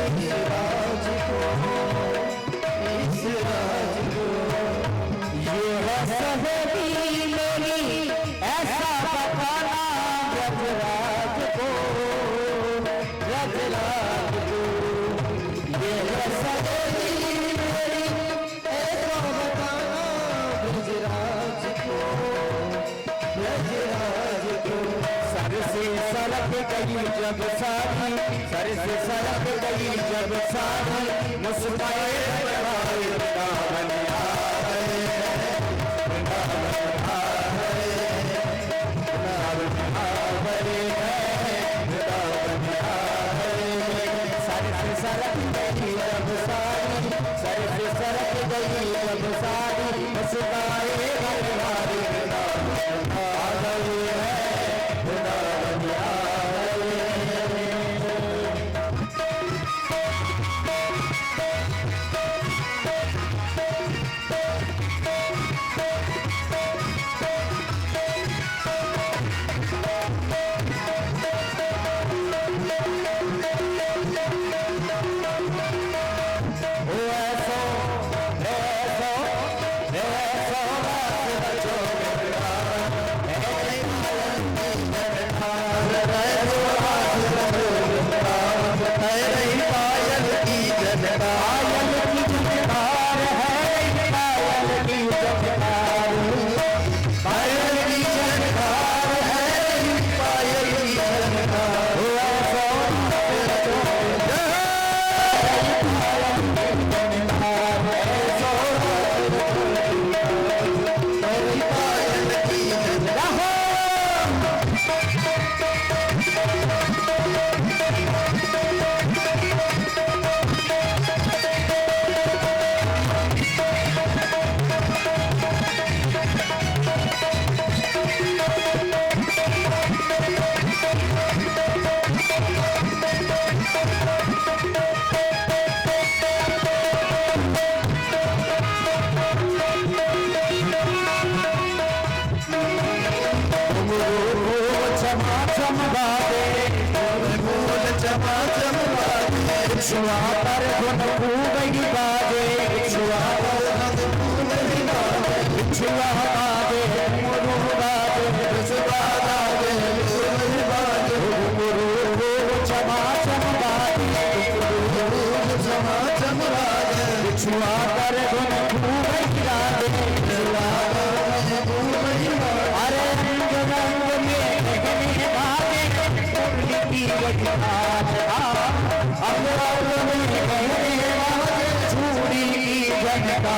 इस राज को, इस राज को। ये है सहेली मेरी ऐसा बताना ब्रजराज को, ब्रजराज को। ये है सहेली मेरी ऐसा बताना ब्रजराज को, ब्रजराज को। सर से सरक गई जब सारी, सर से सरक गई जब सारी, मुस्कुराए बढ़ाए वृंदावन आ गए हैं, वृंदावन आ गए हैं, वृंदावन आ गए हैं। सरक गई जब सारी, सर से सरक गई जब सारी, मुस्काए घर वाली आ गई है वृंदावन आ गई है। छुआ पर धुन गई बाजे, छुआ पर धुन गई बाजे, छुआ बाजे मुरु बाजे, छुआ बाजे मुरु बाजे, गुरु चमा चम बाजे, गुरु चमा चम बाजे, छुआ पर धुन गई बाजे, छुआ पर धुन गई बाजे। अरे रंग रंग में रहने बाजे, मुरली की वजह चूड़ी की जनता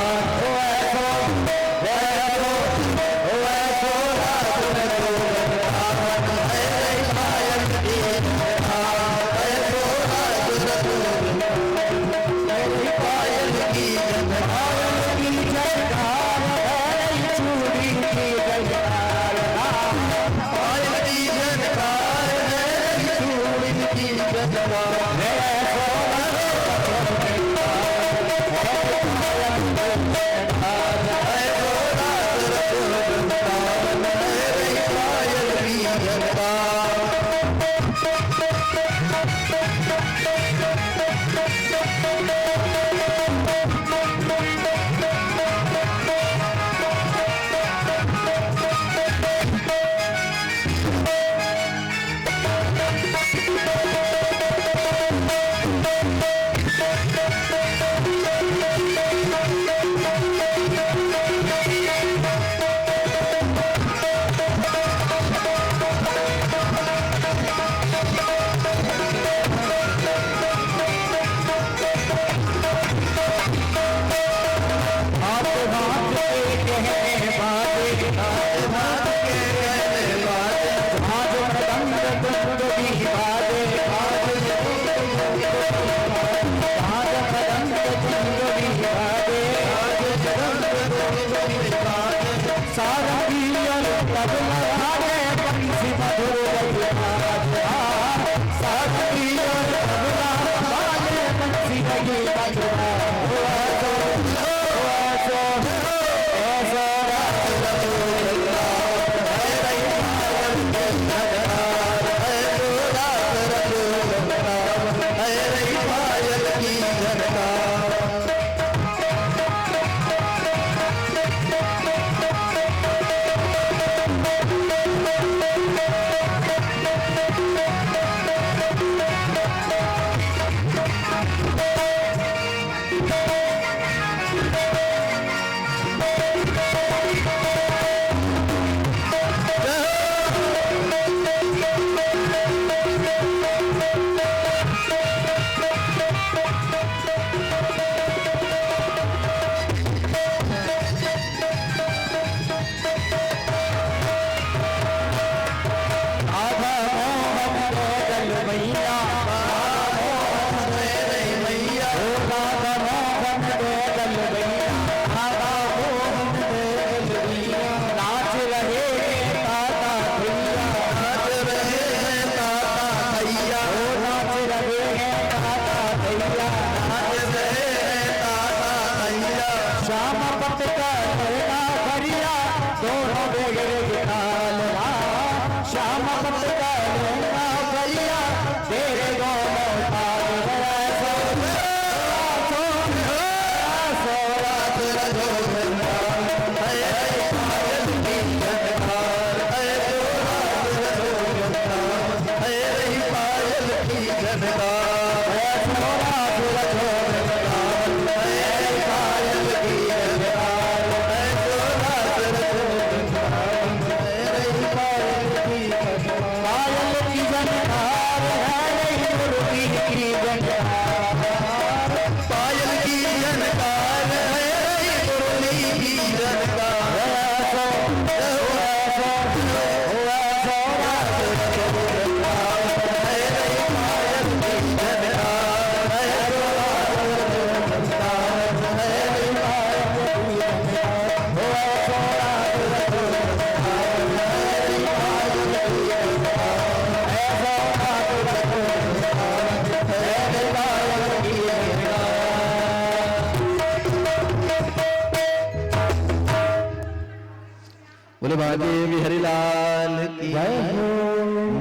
बोले भागे बिहारी लाल की जय हो,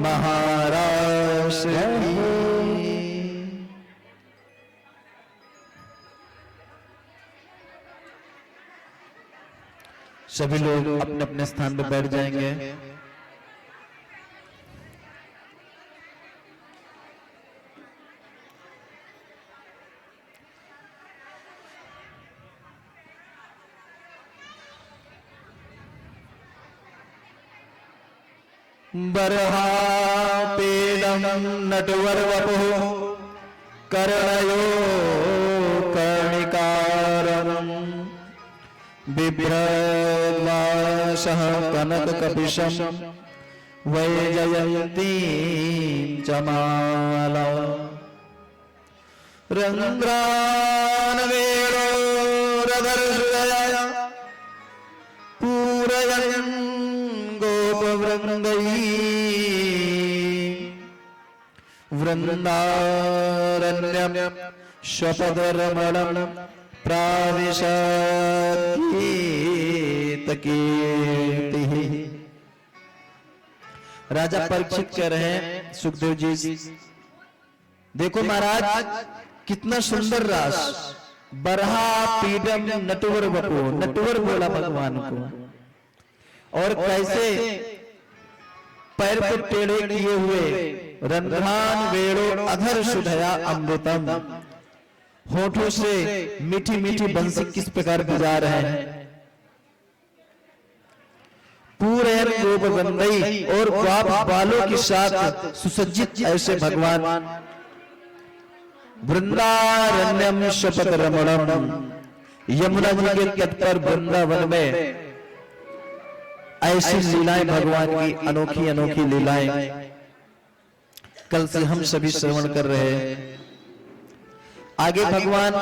महाराष्ट्र की। सभी लोग अपने अपने स्थान पर बैठ जाएंगे। बर्हा पेदम नटवर वपुः कर्णयो कर्णिकारम् बिभ्रद्वासः कनककपिशं वैजयन्तीं च माला रन्ध्रानवेणोरधरहृदय पूरयन् गोपवृन्दैः वृन्दारण्यं स्वपदरमणं प्राविशत्कीर्तिः। राजा परीक्षित कह रहे हैं सुखदेव जी, देखो महाराज कितना सुंदर रास, बरहा पीडम नटवर बपो, नटवर बोला भगवान को, और कैसे पैर को टेढ़े किए हुए, रंध्रान वेणो अधर सुधया अमृतम, होठों से मीठी मीठी बंसी किस प्रकार बजा रहे हैं, पूरे गोप गंधई और ग्वाप बालों के साथ सुसज्जित ऐसे भगवान, वृंदारण्यम शपथ रमणम, यमुना जी के तट पर वृंदावन में ऐसी लीलाएं भगवान की अनोखी अनोखी लीलाएं कल से हम सभी श्रवण कर रहे हैं। आगे भगवान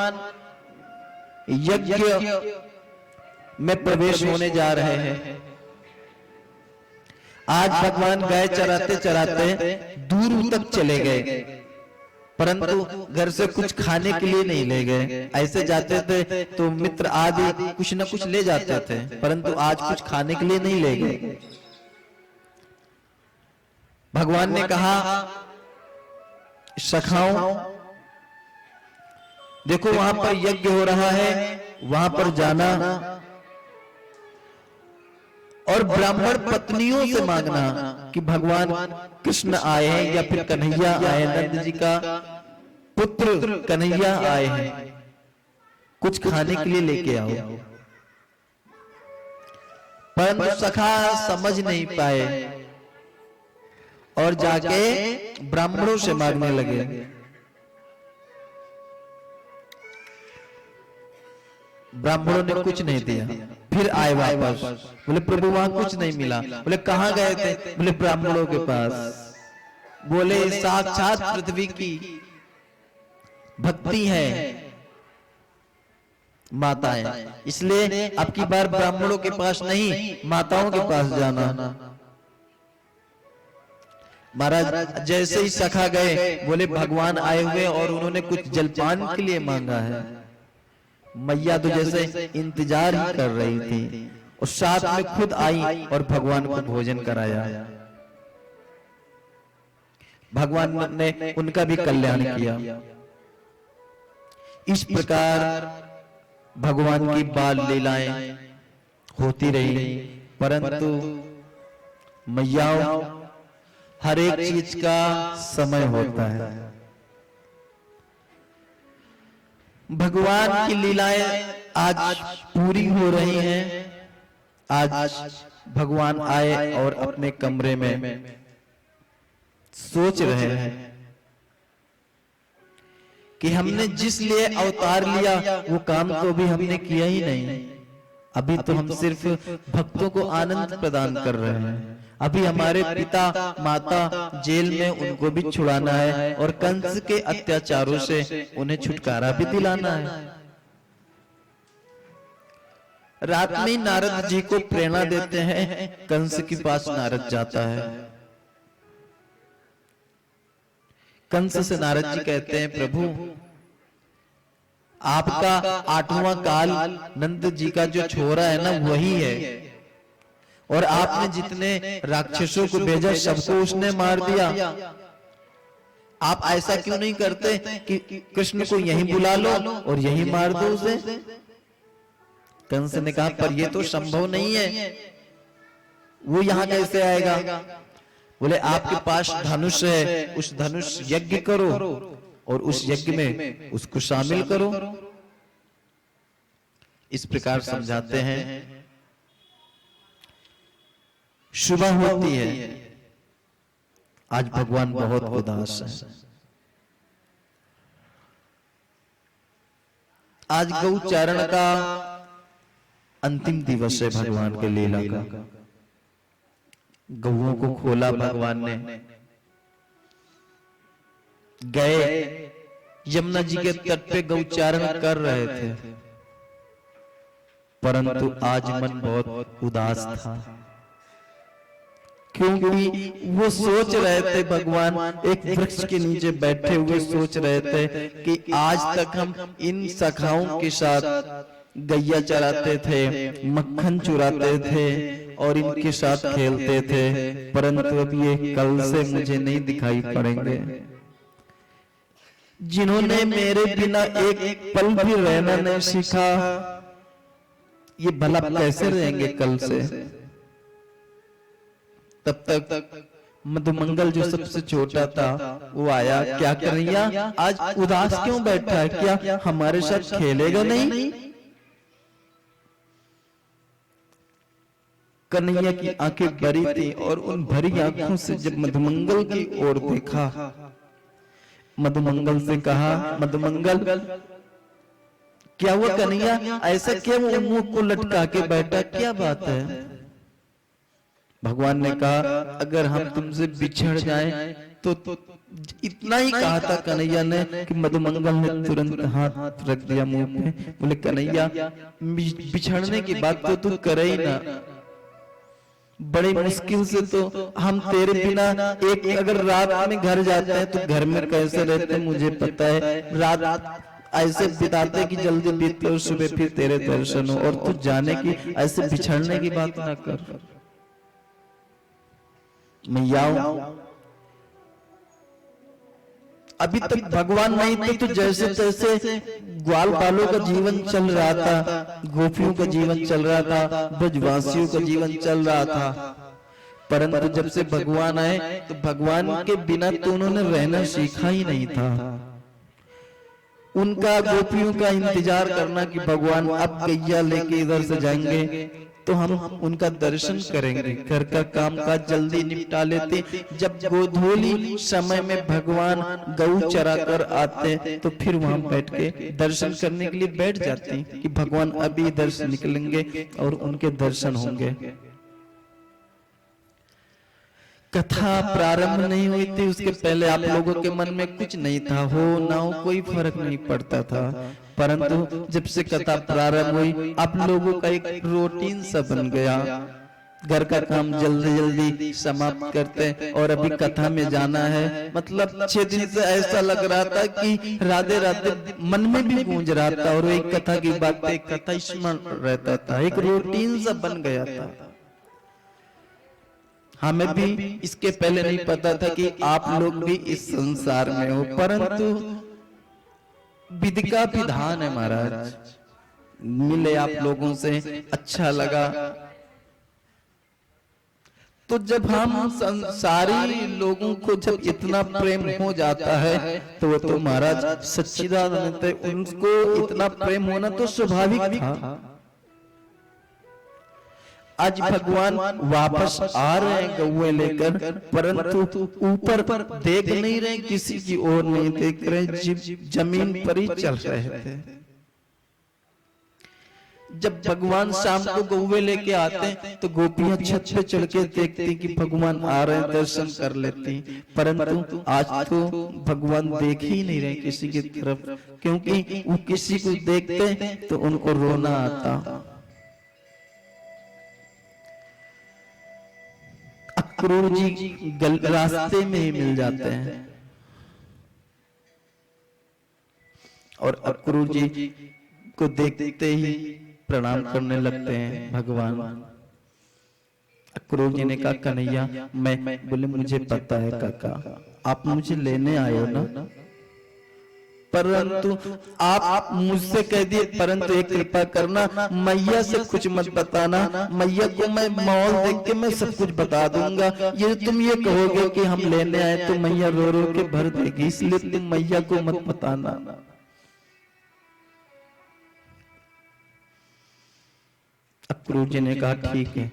यज्ञ में प्रवेश होने जा रहे हैं। आज भगवान गाय चराते चराते दूर तक चले गए, परंतु घर से कुछ खाने के लिए नहीं ले गए। ऐसे जाते थे तो मित्र आदि कुछ न कुछ ले जाते थे, परंतु आज कुछ खाने के लिए नहीं ले गए। भगवान ने कहा सखाओं, देखो वहां पर यज्ञ हो रहा है, वहां पर जाना और ब्राह्मण पत्नियों से मांगना कि भगवान कृष्ण आए हैं या फिर कन्हैया आए, नंद जी का पुत्र कन्हैया आए हैं, कुछ खाने के लिए लेके आओ। परंतु सखा समझ नहीं पाए और जाके ब्राह्मणों से मांगने लगे। ब्राह्मणों ने कुछ नहीं दिया, फिर आए वापस, बोले प्रभु वहां कुछ नहीं मिला। बोले कहां गए थे? बोले ब्राह्मणों के पास। बोले साक्षात पृथ्वी की भक्ति है माताएं, इसलिए अब की बार ब्राह्मणों के पास नहीं माताओं के पास जाना। महाराज जैसे ही सखा गए, बोले भगवान आए हुए और उन्होंने कुछ जलपान के लिए मांगा है। मैया तो जैसे इंतजार ही कर रही थी और साथ में खुद आई और भगवान को भोजन कराया। भगवान ने उनका भी कल्याण किया। इस प्रकार भगवान की बाल लीलाएं होती रही, परंतु मैयाओं हर एक चीज का समय होता है। भगवान की लीलाएं आज पूरी हो रही हैं। आज भगवान आए और अपने कमरे में सोच रहे हैं कि हमने जिस लिए अवतार लिया वो काम तो अभी हमने किया ही नहीं। अभी तो हम सिर्फ भक्तों को आनंद प्रदान कर रहे हैं। अभी हमारे पिता माता जेल में, उनको भी छुड़ाना है और कंस के अत्याचारों से उन्हें छुटकारा भी दिलाना है। रात में नारद जी को प्रेरणा देते हैं, कंस के पास नारद जाता है। कंस से नारद जी कहते हैं प्रभु आपका 8वां काल नंद जी का जो छोरा है ना वही है, और आपने जितने राक्षसों को भेजा सबको उसने मार दिया। आप ऐसा क्यों नहीं करते कि कृष्ण को यहीं बुला लो और यहीं मार दो उसे? कंस ने कहा पर यह तो संभव नहीं है, वो यहां कैसे आएगा? बोले आपके पास धनुष है, उस धनुष यज्ञ करो और उस यज्ञ में उसको शामिल करो। इस प्रकार समझाते हैं। सुबह होती है, आज भगवान बहुत उदास है। आज गौचारण का अंतिम दिवस है भगवान के लीला का। गौओं को खोला भगवान ने, गए यमुना जी के तट पे गौचारण कर रहे थे, परंतु आज मन बहुत उदास था, क्योंकि वो सोच रहे थे, भगवान एक वृक्ष के नीचे बैठे हुए सोच रहे थे कि आज तक हम इन सखाओं के साथ गैया चराते थे, मक्खन चुराते थे और इनके साथ खेलते थे, परंतु अब ये कल से मुझे नहीं दिखाई पड़ेंगे। जिन्होंने मेरे बिना एक पल भी रहना नहीं सीखा, ये भला कैसे रहेंगे कल से? तब तक मधुमंगल जो सबसे छोटा था वो आया। क्या कन्हैया आज उदास क्यों बैठा है? क्या हमारे साथ खेलेगा नहीं? कन्हैया की आंखें भरी थी और उन भरी आंखों से जब मधुमंगल की ओर देखा, मधुमंगल से कहा, मधुमंगल क्या हुआ कन्हैया, ऐसा क्यों मुंह को लटका के बैठा, क्या बात है? भगवान ने कहा अगर हम तुमसे बिछड़ जाएं तो इतना ही कहा था कन्हैया ने कि मधुमंगल ने तुरंत हाथ रख दिया मुंह पे। बोले कन्हैया बिछड़ने की बात तो तू करे ही ना, बड़ी मुश्किल से तो हम तेरे बिना एक अगर रात में घर जाते हैं तो घर में कैसे रहते मुझे पता है। रात ऐसे बिताते कि जल्दी बीतते और सुबह फिर तेरे दर्शन हो, और तू जाने की ऐसे बिछड़ने की बात ना कर। मैं आऊं अभी तक भगवान नहीं थे तो जैसे तैसे ग्वाल बालों का जीवन चल रहा था, गोपियों का जीवन चल रहा था, ब्रजवासियों का जीवन चल रहा था, परंतु जब से भगवान आए तो भगवान के बिना तो उन्होंने रहना सीखा ही नहीं था। उनका गोपियों का इंतजार करना कि भगवान अब गैया लेके इधर से जाएंगे तो हम उनका दर्शन करेंगे, घर का काम काज जल्दी निपटा लेते। जब गोधूली समय में भगवान गौ चरा कर आते तो फिर वहां बैठ के दर्शन करने के लिए बैठ जाते कि भगवान अभी इधर से निकलेंगे और उनके दर्शन होंगे। कथा प्रारंभ नहीं हुई थी उसके पहले आप लोगों के मन में कुछ नहीं था, हो ना हो कोई फर्क नहीं पड़ता था, परंतु जब से कथा प्रारंभ हुई आप लोगों का एक रूटीन सा बन गया। घर का काम जल्दी जल्दी समाप्त करते और अभी कथा में जाना है। मतलब 6 दिन से ऐसा लग रहा था कि राधे राधे मन में भी गूंज रहा था और एक कथा की बातें कथा स्मरण रहता था, एक रूटीन सा बन गया था। हमें भी इसके पहले नहीं पता था कि आप लोग भी इस संसार में हो, परंतु विधि का विधान है महाराज। मिले आप लोगों से अच्छा लगा। तो जब हम संसारी लोगों को जब इतना प्रेम हो जाता है तो वो तो महाराज सच्चिदानंद है, उनको इतना प्रेम होना तो स्वाभाविक था। आज भगवान वापस आ रहे हैं गौए लेकर, परंतु ऊपर देख नहीं रहे, किसी की ओर नहीं देख रहे, जमीन पर ही चल रहे थे। जब भगवान शाम को गौए लेके आते तो गोपियां छत पे चढ़ के देखती कि भगवान आ रहे हैं, दर्शन कर लेती, परंतु आज तो भगवान देख ही नहीं रहे किसी की तरफ, क्योंकि वो किसी को देखते तो उनको रोना आता। अक्रूर जी रास्ते में ही मिल जाते हैं और अक्रूर जी को देखते ही प्रणाम करने लगते हैं भगवान। अक्रूर जी ने कहा कन्हैया मैं बोले मुझे पता है काका, आप मुझे लेने आए हो ना, परंतु आप मुझसे कह दिए, परंतु एक कृपा करना, मैया से कुछ मत बताना, मैया को मैं माहौल देख के मैं सब कुछ बता दूंगा। ये तुम ये कहोगे कि हम लेने आए तो मैया रो रो के भर देगी, इसलिए तुम मैया को मत बताना। अक्रूर जी ने कहा ठीक है,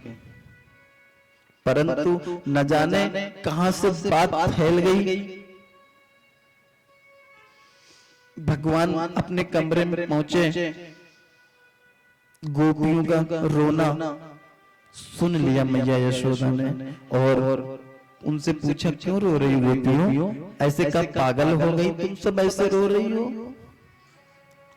परंतु न जाने कहां से बात फैल गई। भगवान अपने कमरे में पहुंचे, गोपियों का रोना सुन लिया मैया यशोदा ने और उनसे पूछा क्यों रो रही हो गोपियों, ऐसे कब पागल हो गई तुम सब ऐसे रो रही हो।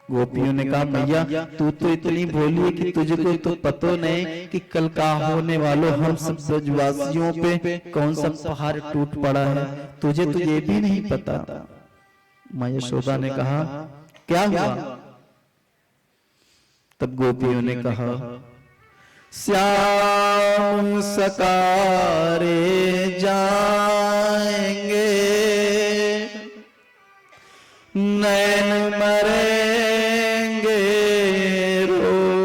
गोपियों ने कहा मैया तू तो इतनी भोली है कि तुझे को तो पता नहीं कि कल का होने वालों हम सब ब्रजवासियों पे कौन सा पहाड़ टूट पड़ा है, तुझे तो ये भी नहीं पता। मां यशोदा ने कहा क्या हुआ। तब गोपियों ने कहा श्याम सकारे जाएंगे, नैन मरेंगे रोए,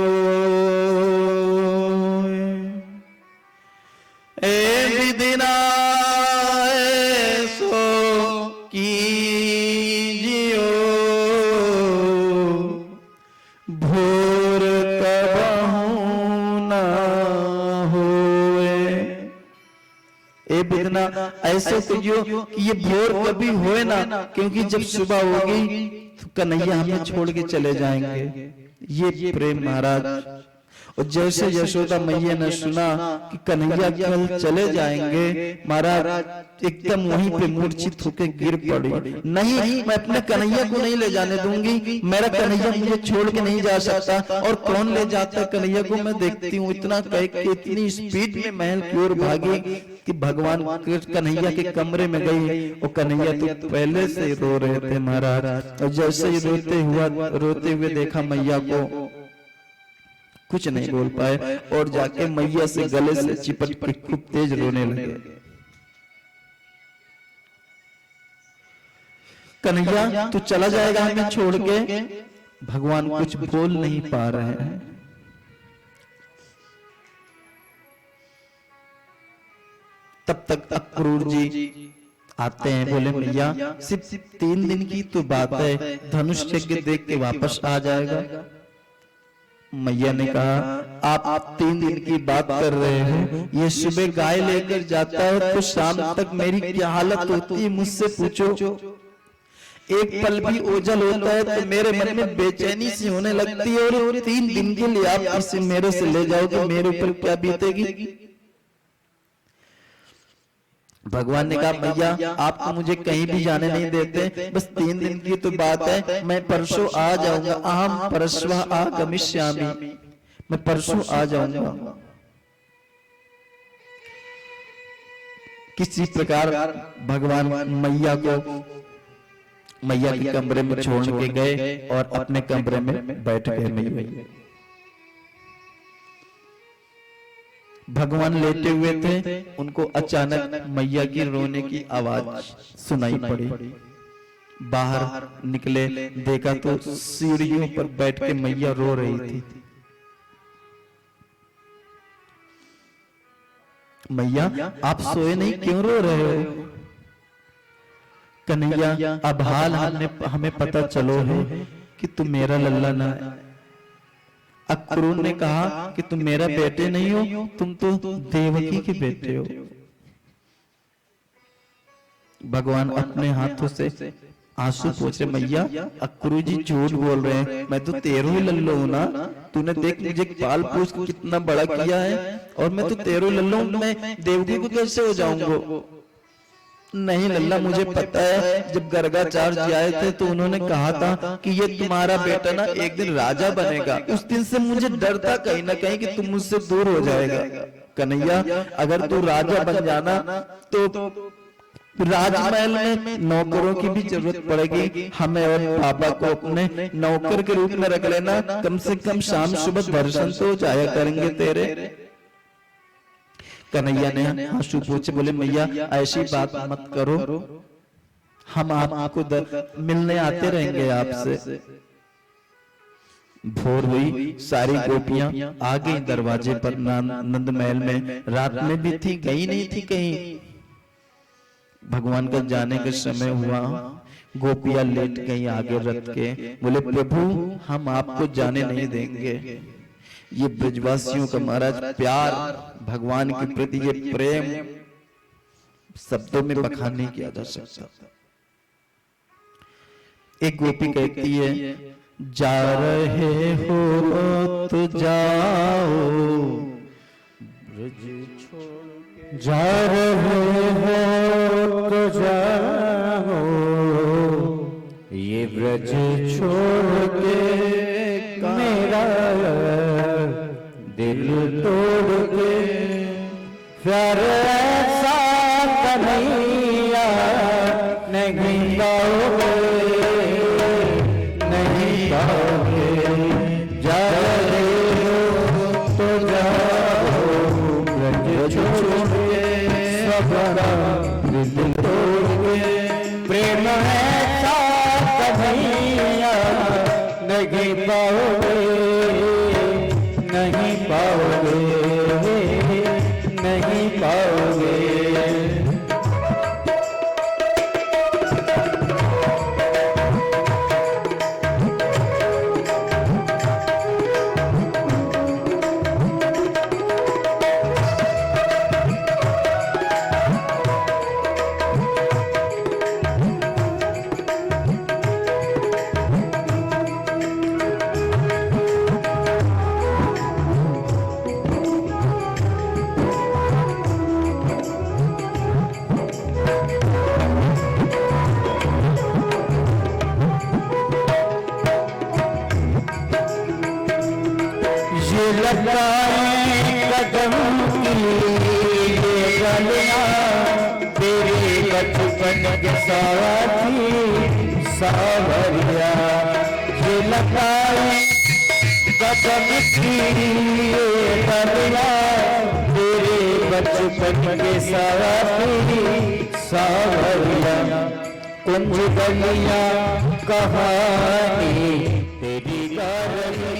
ए विदिना सो कीजियो, भोर कबहू ना होए। ए विदिना ऐसे कीजियो कि ये भोर कभी होए ना, क्योंकि जब सुबह होगी तो कन्हैया हमें छोड़ के चले जाएंगे। ये प्रेम महाराज। और जैसे यशोदा मैया ने सुना कि कन्हैया कल चले जाएंगे, महाराज एकदम वहीं पे मूर्छित होकर गिर पड़ी। नहीं, मैं अपने कन्हैया को नहीं ले जाने दूंगी, मेरा कन्हैया मुझे छोड़ के नहीं जा सकता। और कौन ले जाता कन्हैया को, मैं देखती हूँ। इतना कह के इतनी स्पीड में महल की ओर भागी कि भगवान कन्हैया के कमरे में गई और कन्हैया तो पहले से रो रहे थे महाराज। और जैसे ही रोते हुए देखा मैया को, कुछ नहीं बोल पाए और जाके मैया से गले से चिपट के खूब तेज रोने लगे। कन्हैया तू चला जाएगा हमें छोड़ के। भगवान कुछ बोल नहीं पा रहे हैं। तब तक अक्रूर जी आते हैं, बोले मैया सिर्फ 3 दिन की तो बात है, धनुष यज्ञ देख के वापस आ जाएगा। मैया ने कहा आप 3 दिन की बात कर रहे हो, ये सुबह गाय लेकर जाता है तो शाम तक मेरी क्या हालत होती है मुझसे पूछो। एक पल भी ओझल होता है तो मेरे मन में बेचैनी सी होने लगती है, और 3 दिन के लिए आप इसे मेरे से ले जाओगे, मेरे ऊपर क्या बीतेगी। भगवान ने कहा मैया आप तो मुझे कहीं भी जाने नहीं देते, बस 3 दिन की तो बात है, मैं परसों आ जाऊंगा। अहम परश्वा आगमिष्यामि, मैं परसों आ जाऊंगा। किसी प्रकार भगवान मैया के कमरे में छोड़ के गए और अपने कमरे में बैठ गए। मैया भगवान लेटे हुए थे, उनको अचानक मैया की रोने की आवाज सुनाई पड़ी। बाहर निकले, देखा तो सीढ़ियों पर बैठ के मैया रो रही थी। मैया आप सोए नहीं, क्यों रो रहे हो। कन्हैया अब हाल हमें पता चलो है कि तुम मेरा लल्ला ना है। अक्रूर ने कहा कि तुम मेरा बेटे नहीं हो, तुम तो देवकी के बेटे हो। भगवान अपने हाथों से आंसू पोंछे, मैया अक्रूर जी झूठ बोल रहे हैं, मैं तो तेरो ही लल्लो हूं ना। तूने देख मुझे पाल पोस कितना बड़ा किया है, और मैं तो तेरो लल्लो हूं, मैं देवकी को कैसे हो जाऊंगा। नहीं लल्ला, मुझे पता है, जब गर्गाचार्य जी आए थे तो उन्होंने कहा था कि ये तुम्हारा बेटा ना एक दिन राजा बनेगा। उस दिन से मुझे डर था कहीं ना कहीं कि तुम मुझसे दूर हो जाएगा। कन्हैया अगर तू राजा बन जाना तो राजमहल में नौकरों की भी जरूरत पड़ेगी, हमें और पापा को अपने नौकर के रूप में रख लेना। कम से कम शाम सुबह दर्शन तो जाया करेंगे तेरे। कन्हैया ने आंसू पोंछे बोले मैया ऐसी बात मत करो, हम आपको मिलने आते रहेंगे आपसे। भोर हुई, सारी गोपियां आ गई दरवाजे पर नंद महल में। रात में भी थी, गई नहीं थी कहीं। भगवान का जाने का समय हुआ, गोपियां लेट गई आगे रथ के। बोले प्रभु हम आपको जाने नहीं देंगे। ये ब्रजवासियों का महाराज प्यार, भगवान के प्रति ये प्रेम शब्दों में बखान नहीं किया जा सकता। एक गोपी कहती है जा रहे हो तो जाओ, ब्रज छोड़ जा रहे हो तो जाओ, ये ब्रज छोड़ के मेरा दिल तोड़ के प्यार ऐसा कन्हैया नहीं गाओगे, नहीं गाओगे। जा रहे हो तो जाओ, ब्रज छोड़ के सबका दिल तोड़ के, प्रेम ऐसा कन्हैया नहीं पाओगे, नहीं पाओगे, नहीं पाओगे। कदम की गलियां तेरे बचपन के साथी सावरिया, ये लगाए कदम की गलियां तेरे बचपन के साथी सावरिया, कुंज गलियां कहानी तेरी गारगी,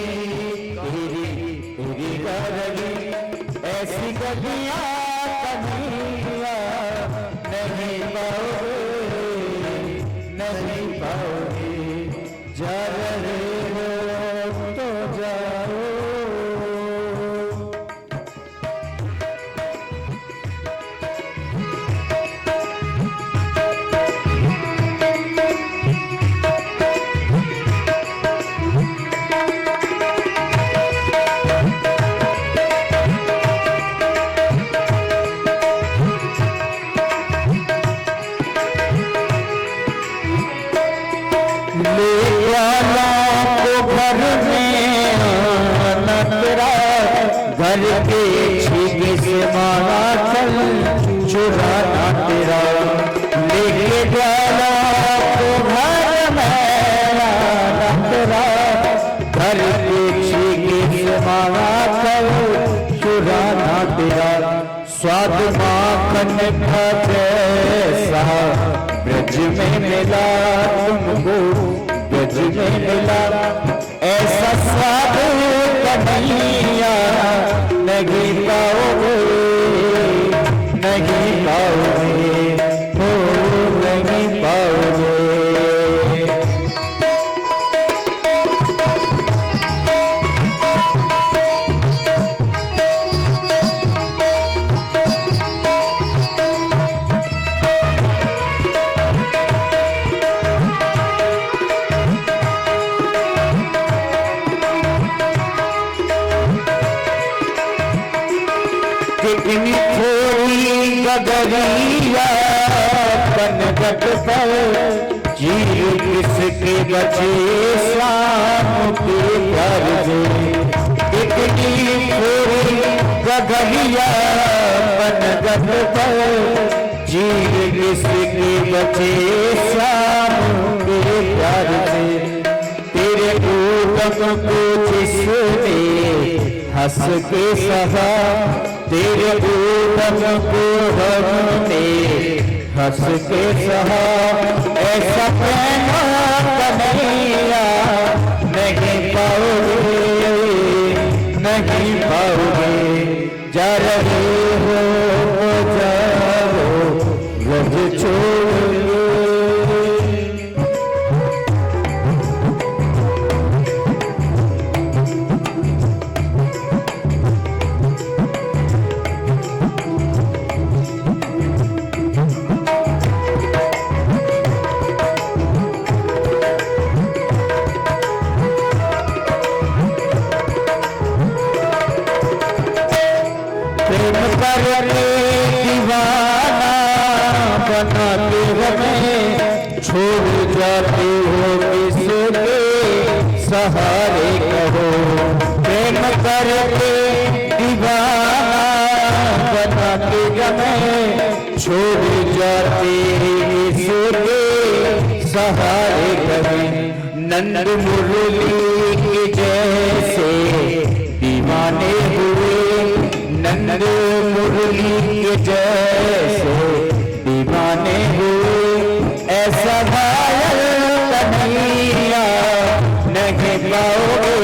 ऐसी गलियां कन्हैया नहीं पाओगे, नहीं पाओगे। जा रहे हो तो जाओ। घर के छीके से मारा चल चुराना तेरा, लेके जाना तो घर में तेरा, घर के छीके से मारा चल चुराना तेरा। स्वाद माखन का जैसा ब्रज में मिला तुमको, ब्रज में मिला ऐसा स्वाद कन्हैया नहीं पाओगे, नहीं पाओगे, हो नहीं पाओगे। कितनी थोड़ी गगरिया पनघट पर जीव किसके बचे शाम के प्यार से, कितनी थोड़ी गगरिया पनघट पर जीव किसके बचे शाम के प्यार से। तेरे ऊपर को जिसने हंस के सहा तेरे ऊधम को हमने हंस के सहा, ऐसा प्रेम कन्हैया नहीं पाओगे, नहीं पाओगे। जा रहे हो जाओ रज छोड़ के। प्रेम करके दीवाना बना के हमें छोड़ जाते हो किसके सहारे कहो। प्रेम करके दीवाना बना के हमें छोड़ जाते किसके सहारे कभी। नंद मुरली के जैसे दीवाने हुए, नंद मुरली के जैसे दीवाने हुए, ऐसा घायल कन्हैया नहीं पाओगे,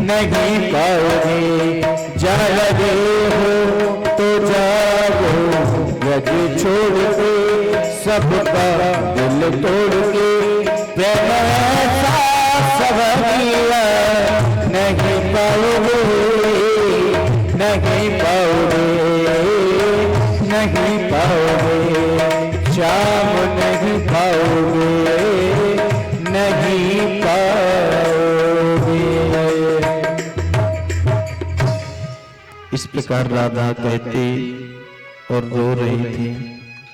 नहीं पाओगे। जा रहे हो तो जाओ रज छोड़ के, सबका दिल तोड़ के। प्रेम ऐसा सवरिया नहीं पाओगे, नहीं पाओगे, नहीं पाओगे। श्याम नहीं पाओगे, नहीं पाओगे। इस प्रकार राधा कहती और रो रही थी,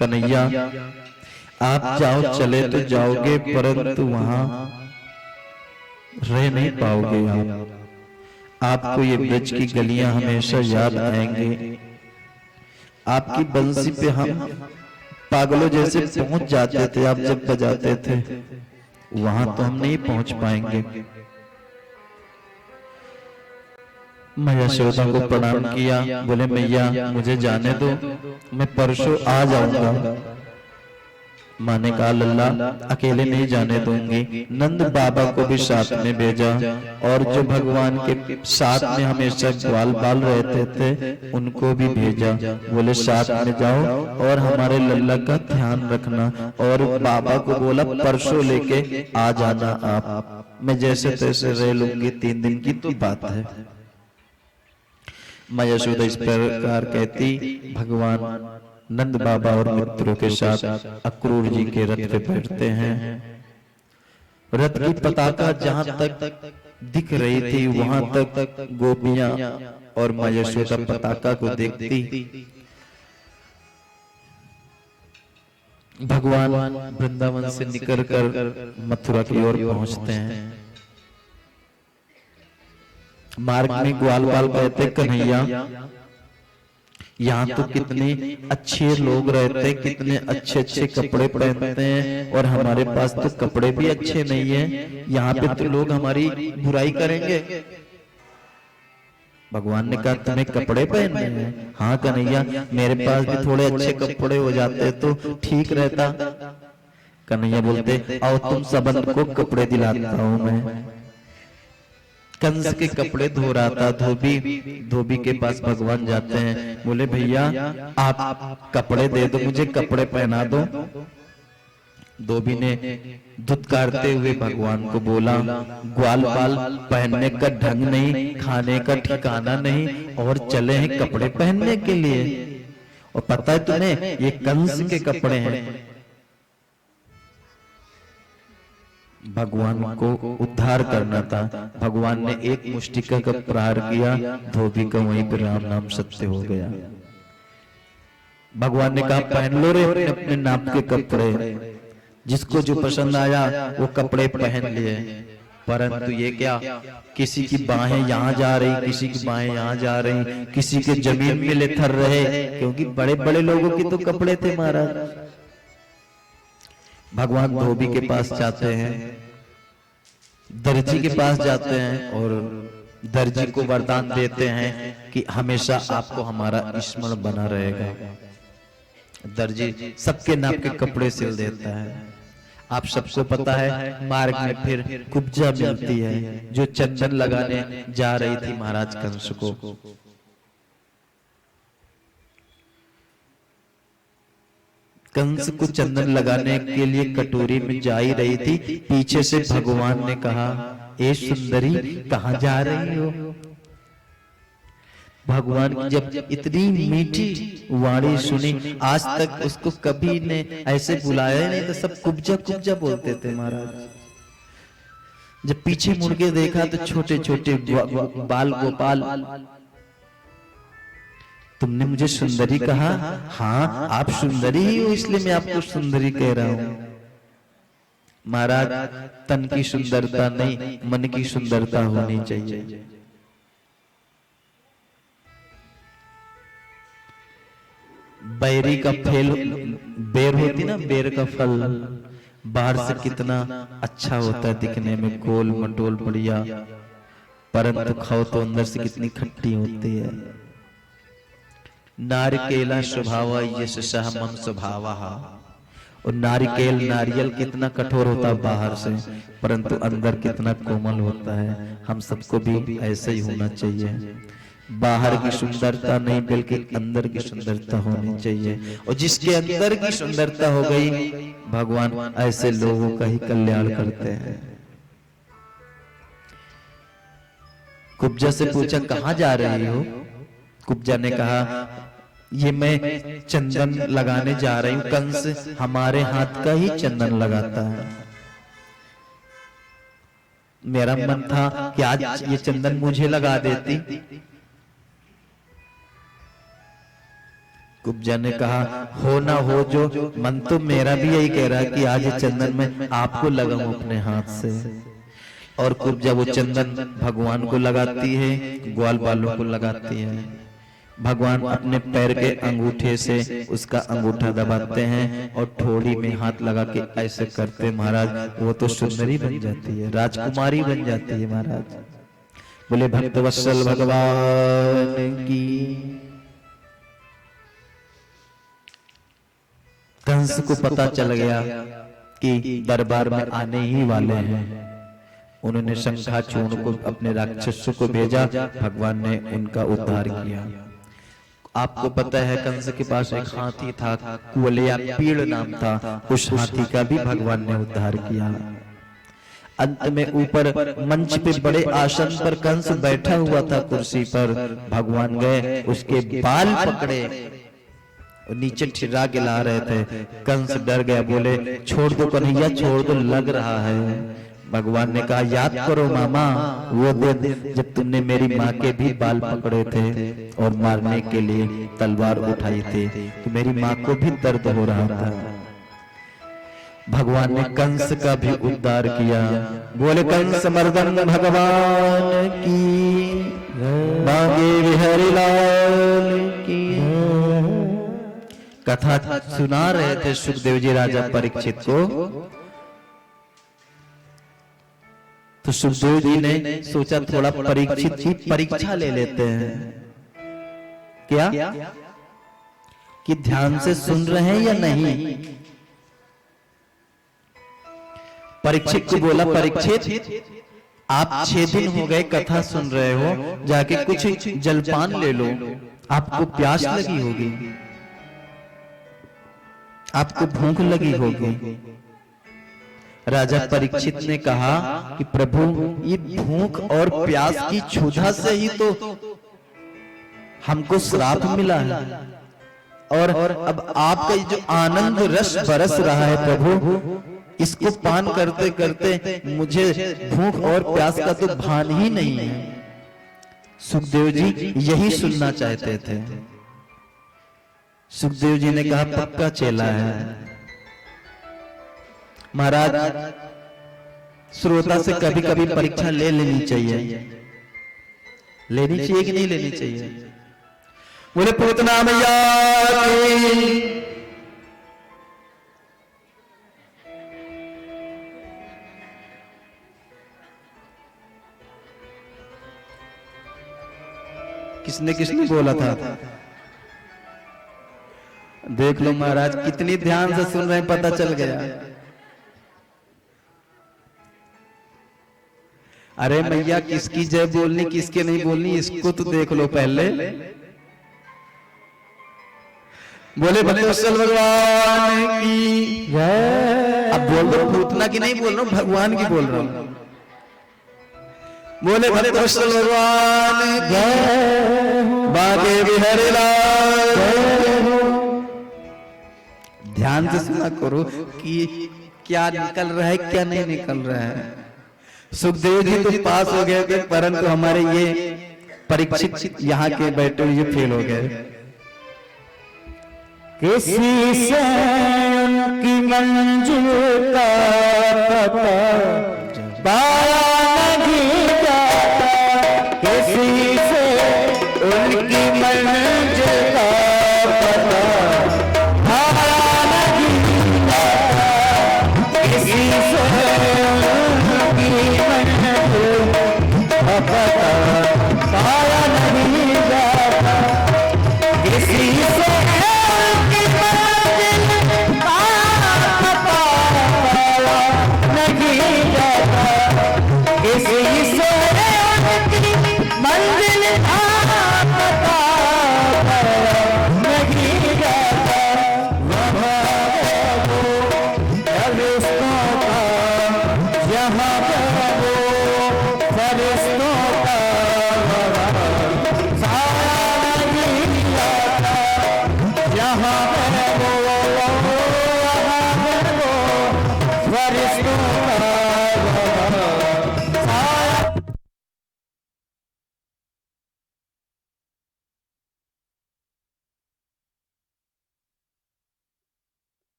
कन्हैया आप जाओ, चले तो जाओगे परंतु वहां रह नहीं पाओगे। आपको ये ब्रज की गलियां हमेशा याद आएंगी। आपकी बंसी पे हम पागलों जैसे पहुंच जाते थे, आप जब बजाते थे, वहां तो हम नहीं पहुंच पाएंगे। मैं यशोदा को प्रणाम किया, बोले मैया मुझे जाने दो, मैं परसों आ जाऊंगा। माँ ने कहा लल्ला अकेले नहीं जाने दूंगी। नंद बाबा को भी साथ में भेजा और जो भगवान के साथ में हमेशा ग्वाल बाल रहते थे उनको भी भेजा। बोले साथ में जाओ और हमारे लल्ला का ध्यान रखना। और बाबा को बोला परसों लेके आ जाना आप, मैं जैसे तैसे रह लूंगी, 3 दिन की तो बात है। मैं यशोदा इस प्रकार कहती, भगवान नंद बाबा और मित्रों के साथ अक्रूर जी के रथ पे बैठते हैं। रथ की पताका जहां तक दिख रही थी वहां तक गोपियां और मां यशोदा पताका को देखती। भगवान वृंदावन से निकलकर मथुरा की ओर पहुंचते हैं। मार्ग में ग्वाल बाल कहते, कन्हैया यहाँ तो कितने अच्छे लोग रहते, कितने अच्छे अच्छे कपड़े पहनते हैं और हमारे पास तो कपड़े भी अच्छे नहीं है, यहाँ पे तो लोग हमारी बुराई करेंगे। भगवान ने कहा तुम्हें कपड़े पहनने हैं? हाँ कन्हैया मेरे पास भी थोड़े अच्छे कपड़े हो जाते तो ठीक रहता। कन्हैया बोलते आओ तुम सबन को कपड़े दिलाता हूँ मैं। कंस के कपड़े धो रहा था, धोबी के पास भगवान जाते हैं। बोले भैया आप कपड़े दे दो, मुझे कपड़े पहना दो। धोबी ने धुतकारते हुए भगवान को बोला, ग्वाल बाल पहनने का ढंग नहीं, खाने का ठिकाना नहीं और चले हैं कपड़े पहनने के लिए। और पता है तुम्हें ये कंस के कपड़े हैं। भगवान को उद्धार करना था। भगवान ने एक मुष्टिका का प्रहार किया, धोबी का वहीं पर राम नाम सत्य हो गया। भगवान ने कहा पहन लो रे अपने अपने नाप के कपड़े, जिसको जो पसंद आया वो कपड़े पहन लिए। परंतु ये क्या, किसी की बाहें यहाँ जा रही, किसी की बाहें यहाँ जा रही, किसी के जमीन में लेथर रहे, क्योंकि बड़े बड़े लोगों के तो कपड़े थे महाराज। भगवान धोबी के पास जाते हैं, दर्जी के पास जाते हैं और दर्जी को वरदान देते हैं कि हमेशा आपको हमारा स्मरण बना रहेगा। दर्जी सबके नाप के कपड़े सिल देता है। आप सबको पता है मार्ग में फिर कुब्जा मिलती है जो चंदन लगाने जा रही थी महाराज कंस को। कंस को चंदन लगाने के लिए कटोरी में जा ही रही थी, पीछे से भगवान ने कहा, ए सुंदरी कहां जा रही हो? भगवान की जब इतनी मीठी वाणी सुनी, आज तक उसको कभी ने ऐसे बुलाया नहीं, तो सब कुब्जा कुब्जा बोलते थे महाराज। जब पीछे मुड़ के देखा तो छोटे छोटे बाल गोपाल, तुमने मुझे सुंदरी कहा? हाँ, आप सुंदरी ही हो, इसलिए मैं आपको सुंदरी कह रहा हूं। महाराज, तन की सुंदरता नहीं, मन की सुंदरता होनी चाहिए। बैरी का फल, बेर होती ना, बेर का फल बाहर से कितना अच्छा होता है दिखने में, गोल मटोल बढ़िया, परंतु खाओ तो अंदर से कितनी खट्टी होती है। नारिकेला स्वभाव यशः मम स्वभावः। और नारिकेल, नारियल कितना कठोर होता है बाहर से, परंतु अंदर कितना कोमल होता है। हम सबको भी ऐसे ही होना चाहिए। बाहर की सुंदरता नहीं बल्कि अंदर की सुंदरता होनी चाहिए। और जिसके अंदर की सुंदरता हो गई, भगवान ऐसे लोगों का ही कल्याण करते हैं। कुब्जा से पूछा, कहां जा रही हो? कुब्जा ने कहा, ये मैं चंदन लगाने जा रही हूं। कंस हमारे हाथ का ही चंदन लगाता है। मेरा मन था कि आज ये चंदन मुझे लगा देती। कुब्जा ने कहा, हो ना हो जो, मन तो मेरा भी यही कह रहा है कि आज ये चंदन मैं आपको लगाऊं अपने हाथ से। और कुब्जा वो चंदन भगवान को लगाती है, ग्वाल बालों को लगाती है। भगवान अपने पैर के अंगूठे से उसका अंगूठा दबाते हैं और ठोड़ी में हाथ लगा के ऐसे करते महाराज, वो तो सुंदरी बन जाती है, राजकुमारी बन जाती है महाराज। बोले भक्तवत्सल भगवान की। कंस को पता चल गया कि दरबार में आने ही वाले हैं। उन्होंने शंखाचूर्ण को, अपने राक्षसों को भेजा, भगवान ने उनका उद्धार किया। आपको पता है कंस के पास एक हाथी था, कुवलया पीड़ नाम था, उस हाथी का भी भगवान ने उद्धार किया। अंत में ऊपर मंच पे बड़े आसन पर कंस बैठा हुआ था कुर्सी पर, भगवान गए उसके बाल पकड़े और नीचे ठिर्रा गिला रहे थे। कंस डर गया, बोले छोड़ दो कन्हैया, छोड़ दो, लग रहा है। भगवान ने कहा, याद करो मामा, वो दिन जब तुमने मेरी माँ के भी बाल पकड़े थे और मारने के लिए तलवार उठाई थी, तो मेरी माँ को भी दर्द हो रहा था। भगवान ने कंस का भी उद्धार किया। बोले कंस मर्दन भगवान की, बांके बिहारी लाल की। कथा सुना रहे थे सुखदेव जी राजा परीक्षित को, तो सुखदेव जी ने सोचा थोड़ा परीक्षित की परीक्षा ले लेते हैं। क्या कि ध्यान से सुन रहे हैं या नहीं? परीक्षित को बोला, परीक्षित आप 6 दिन हो गए कथा सुन रहे हो, जाके कुछ जलपान ले लो, आपको प्यास लगी होगी, आपको भूख लगी होगी। राजा परीक्षित ने कहा कि प्रभु, ये भूख और प्यास की क्षुधा से ही तो हमको श्राप मिला है, और अब आपका जो आनंद रस बरस रहा है प्रभु, इसको पान करते करते मुझे भूख और प्यास का तो भान ही नहीं है। सुखदेव जी यही सुनना चाहते थे। सुखदेव जी ने कहा, पक्का चेला है। महाराज, श्रोता से कभी कभी परीक्षा ले लेनी चाहिए। लेनी चाहिए कि नहीं लेनी चाहिए? बोले पूतना मैया की। किसने किसने बोला था? देख लो महाराज, कितनी ध्यान से सुन रहे हैं, पता चल गया। अरे मैया, किसकी जय बोलनी किसके नहीं बोलनी, इसको तो देख लो पहले। बोले भक्तेश्वर भगवान की जय। अब बोल दो, पूतना की नहीं बोल रहा हूं, भगवान की बोल रहा हूं। बोले भक्तेश्वर भगवान जय, बागे बिहारी लाल। ध्यान से सुना करो कि क्या निकल रहा है क्या नहीं निकल रहा है। सुखदेव जी तो पास हो गए थे, परंतु हमारे ये परीक्षित यहाँ के बैठे हुए फेल हो गए। किसी से उनकी मंजिल का पता पाया नहीं जाता, किसी से उनकी मंजिल का पता पाया नहीं जाता, किसी से उनकी मंजिल का पता पाया नहीं जाता, किसी से फरिश्तों का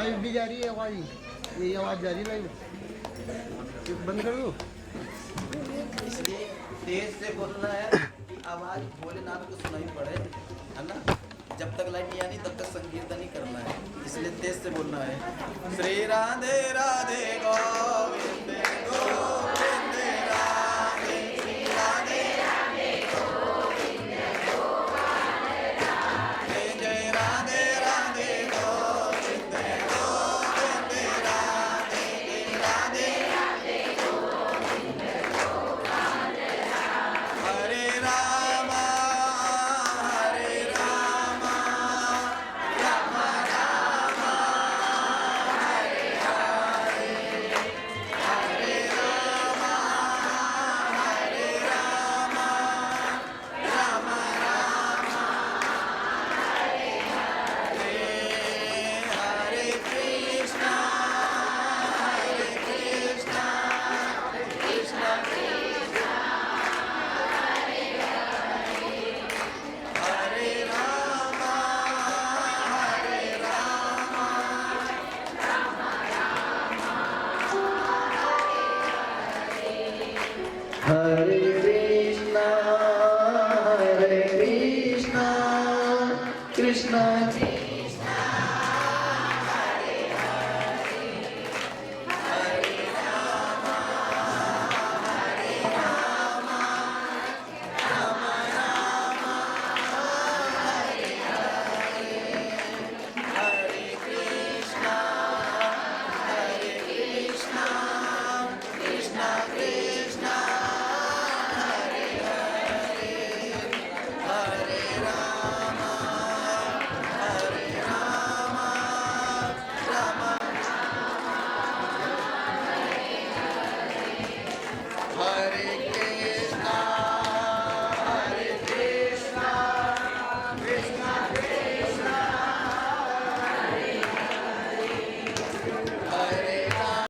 लाइव भी जा रही है आवाज, यही आवाज जा रही है लाइव, बंद कर दो। इसलिए तेज से बोलना है कि आवाज भोलेनाथ को सुनाई पड़े, है ना। जब तक लाइट नहीं आनी तब तक संकीर्तन ही करना है, इसलिए तेज से बोलना है। श्री राधे राधे गोविंद गोविंद राधे, राधे राधे गोविंद गोविंद राधे, जय राधे राधे गोविंद गोविंद राधे, राधे राधे गोविंद गोविंद राधे। हरे राम हरे राम, राम राम हरे हरे, हरे राम हरे राम, राम राम हरे हरे, हरे कृष्णा कृष्णा कृष्णा हरे राम हरे राम, हरे कृष्णा कृष्णा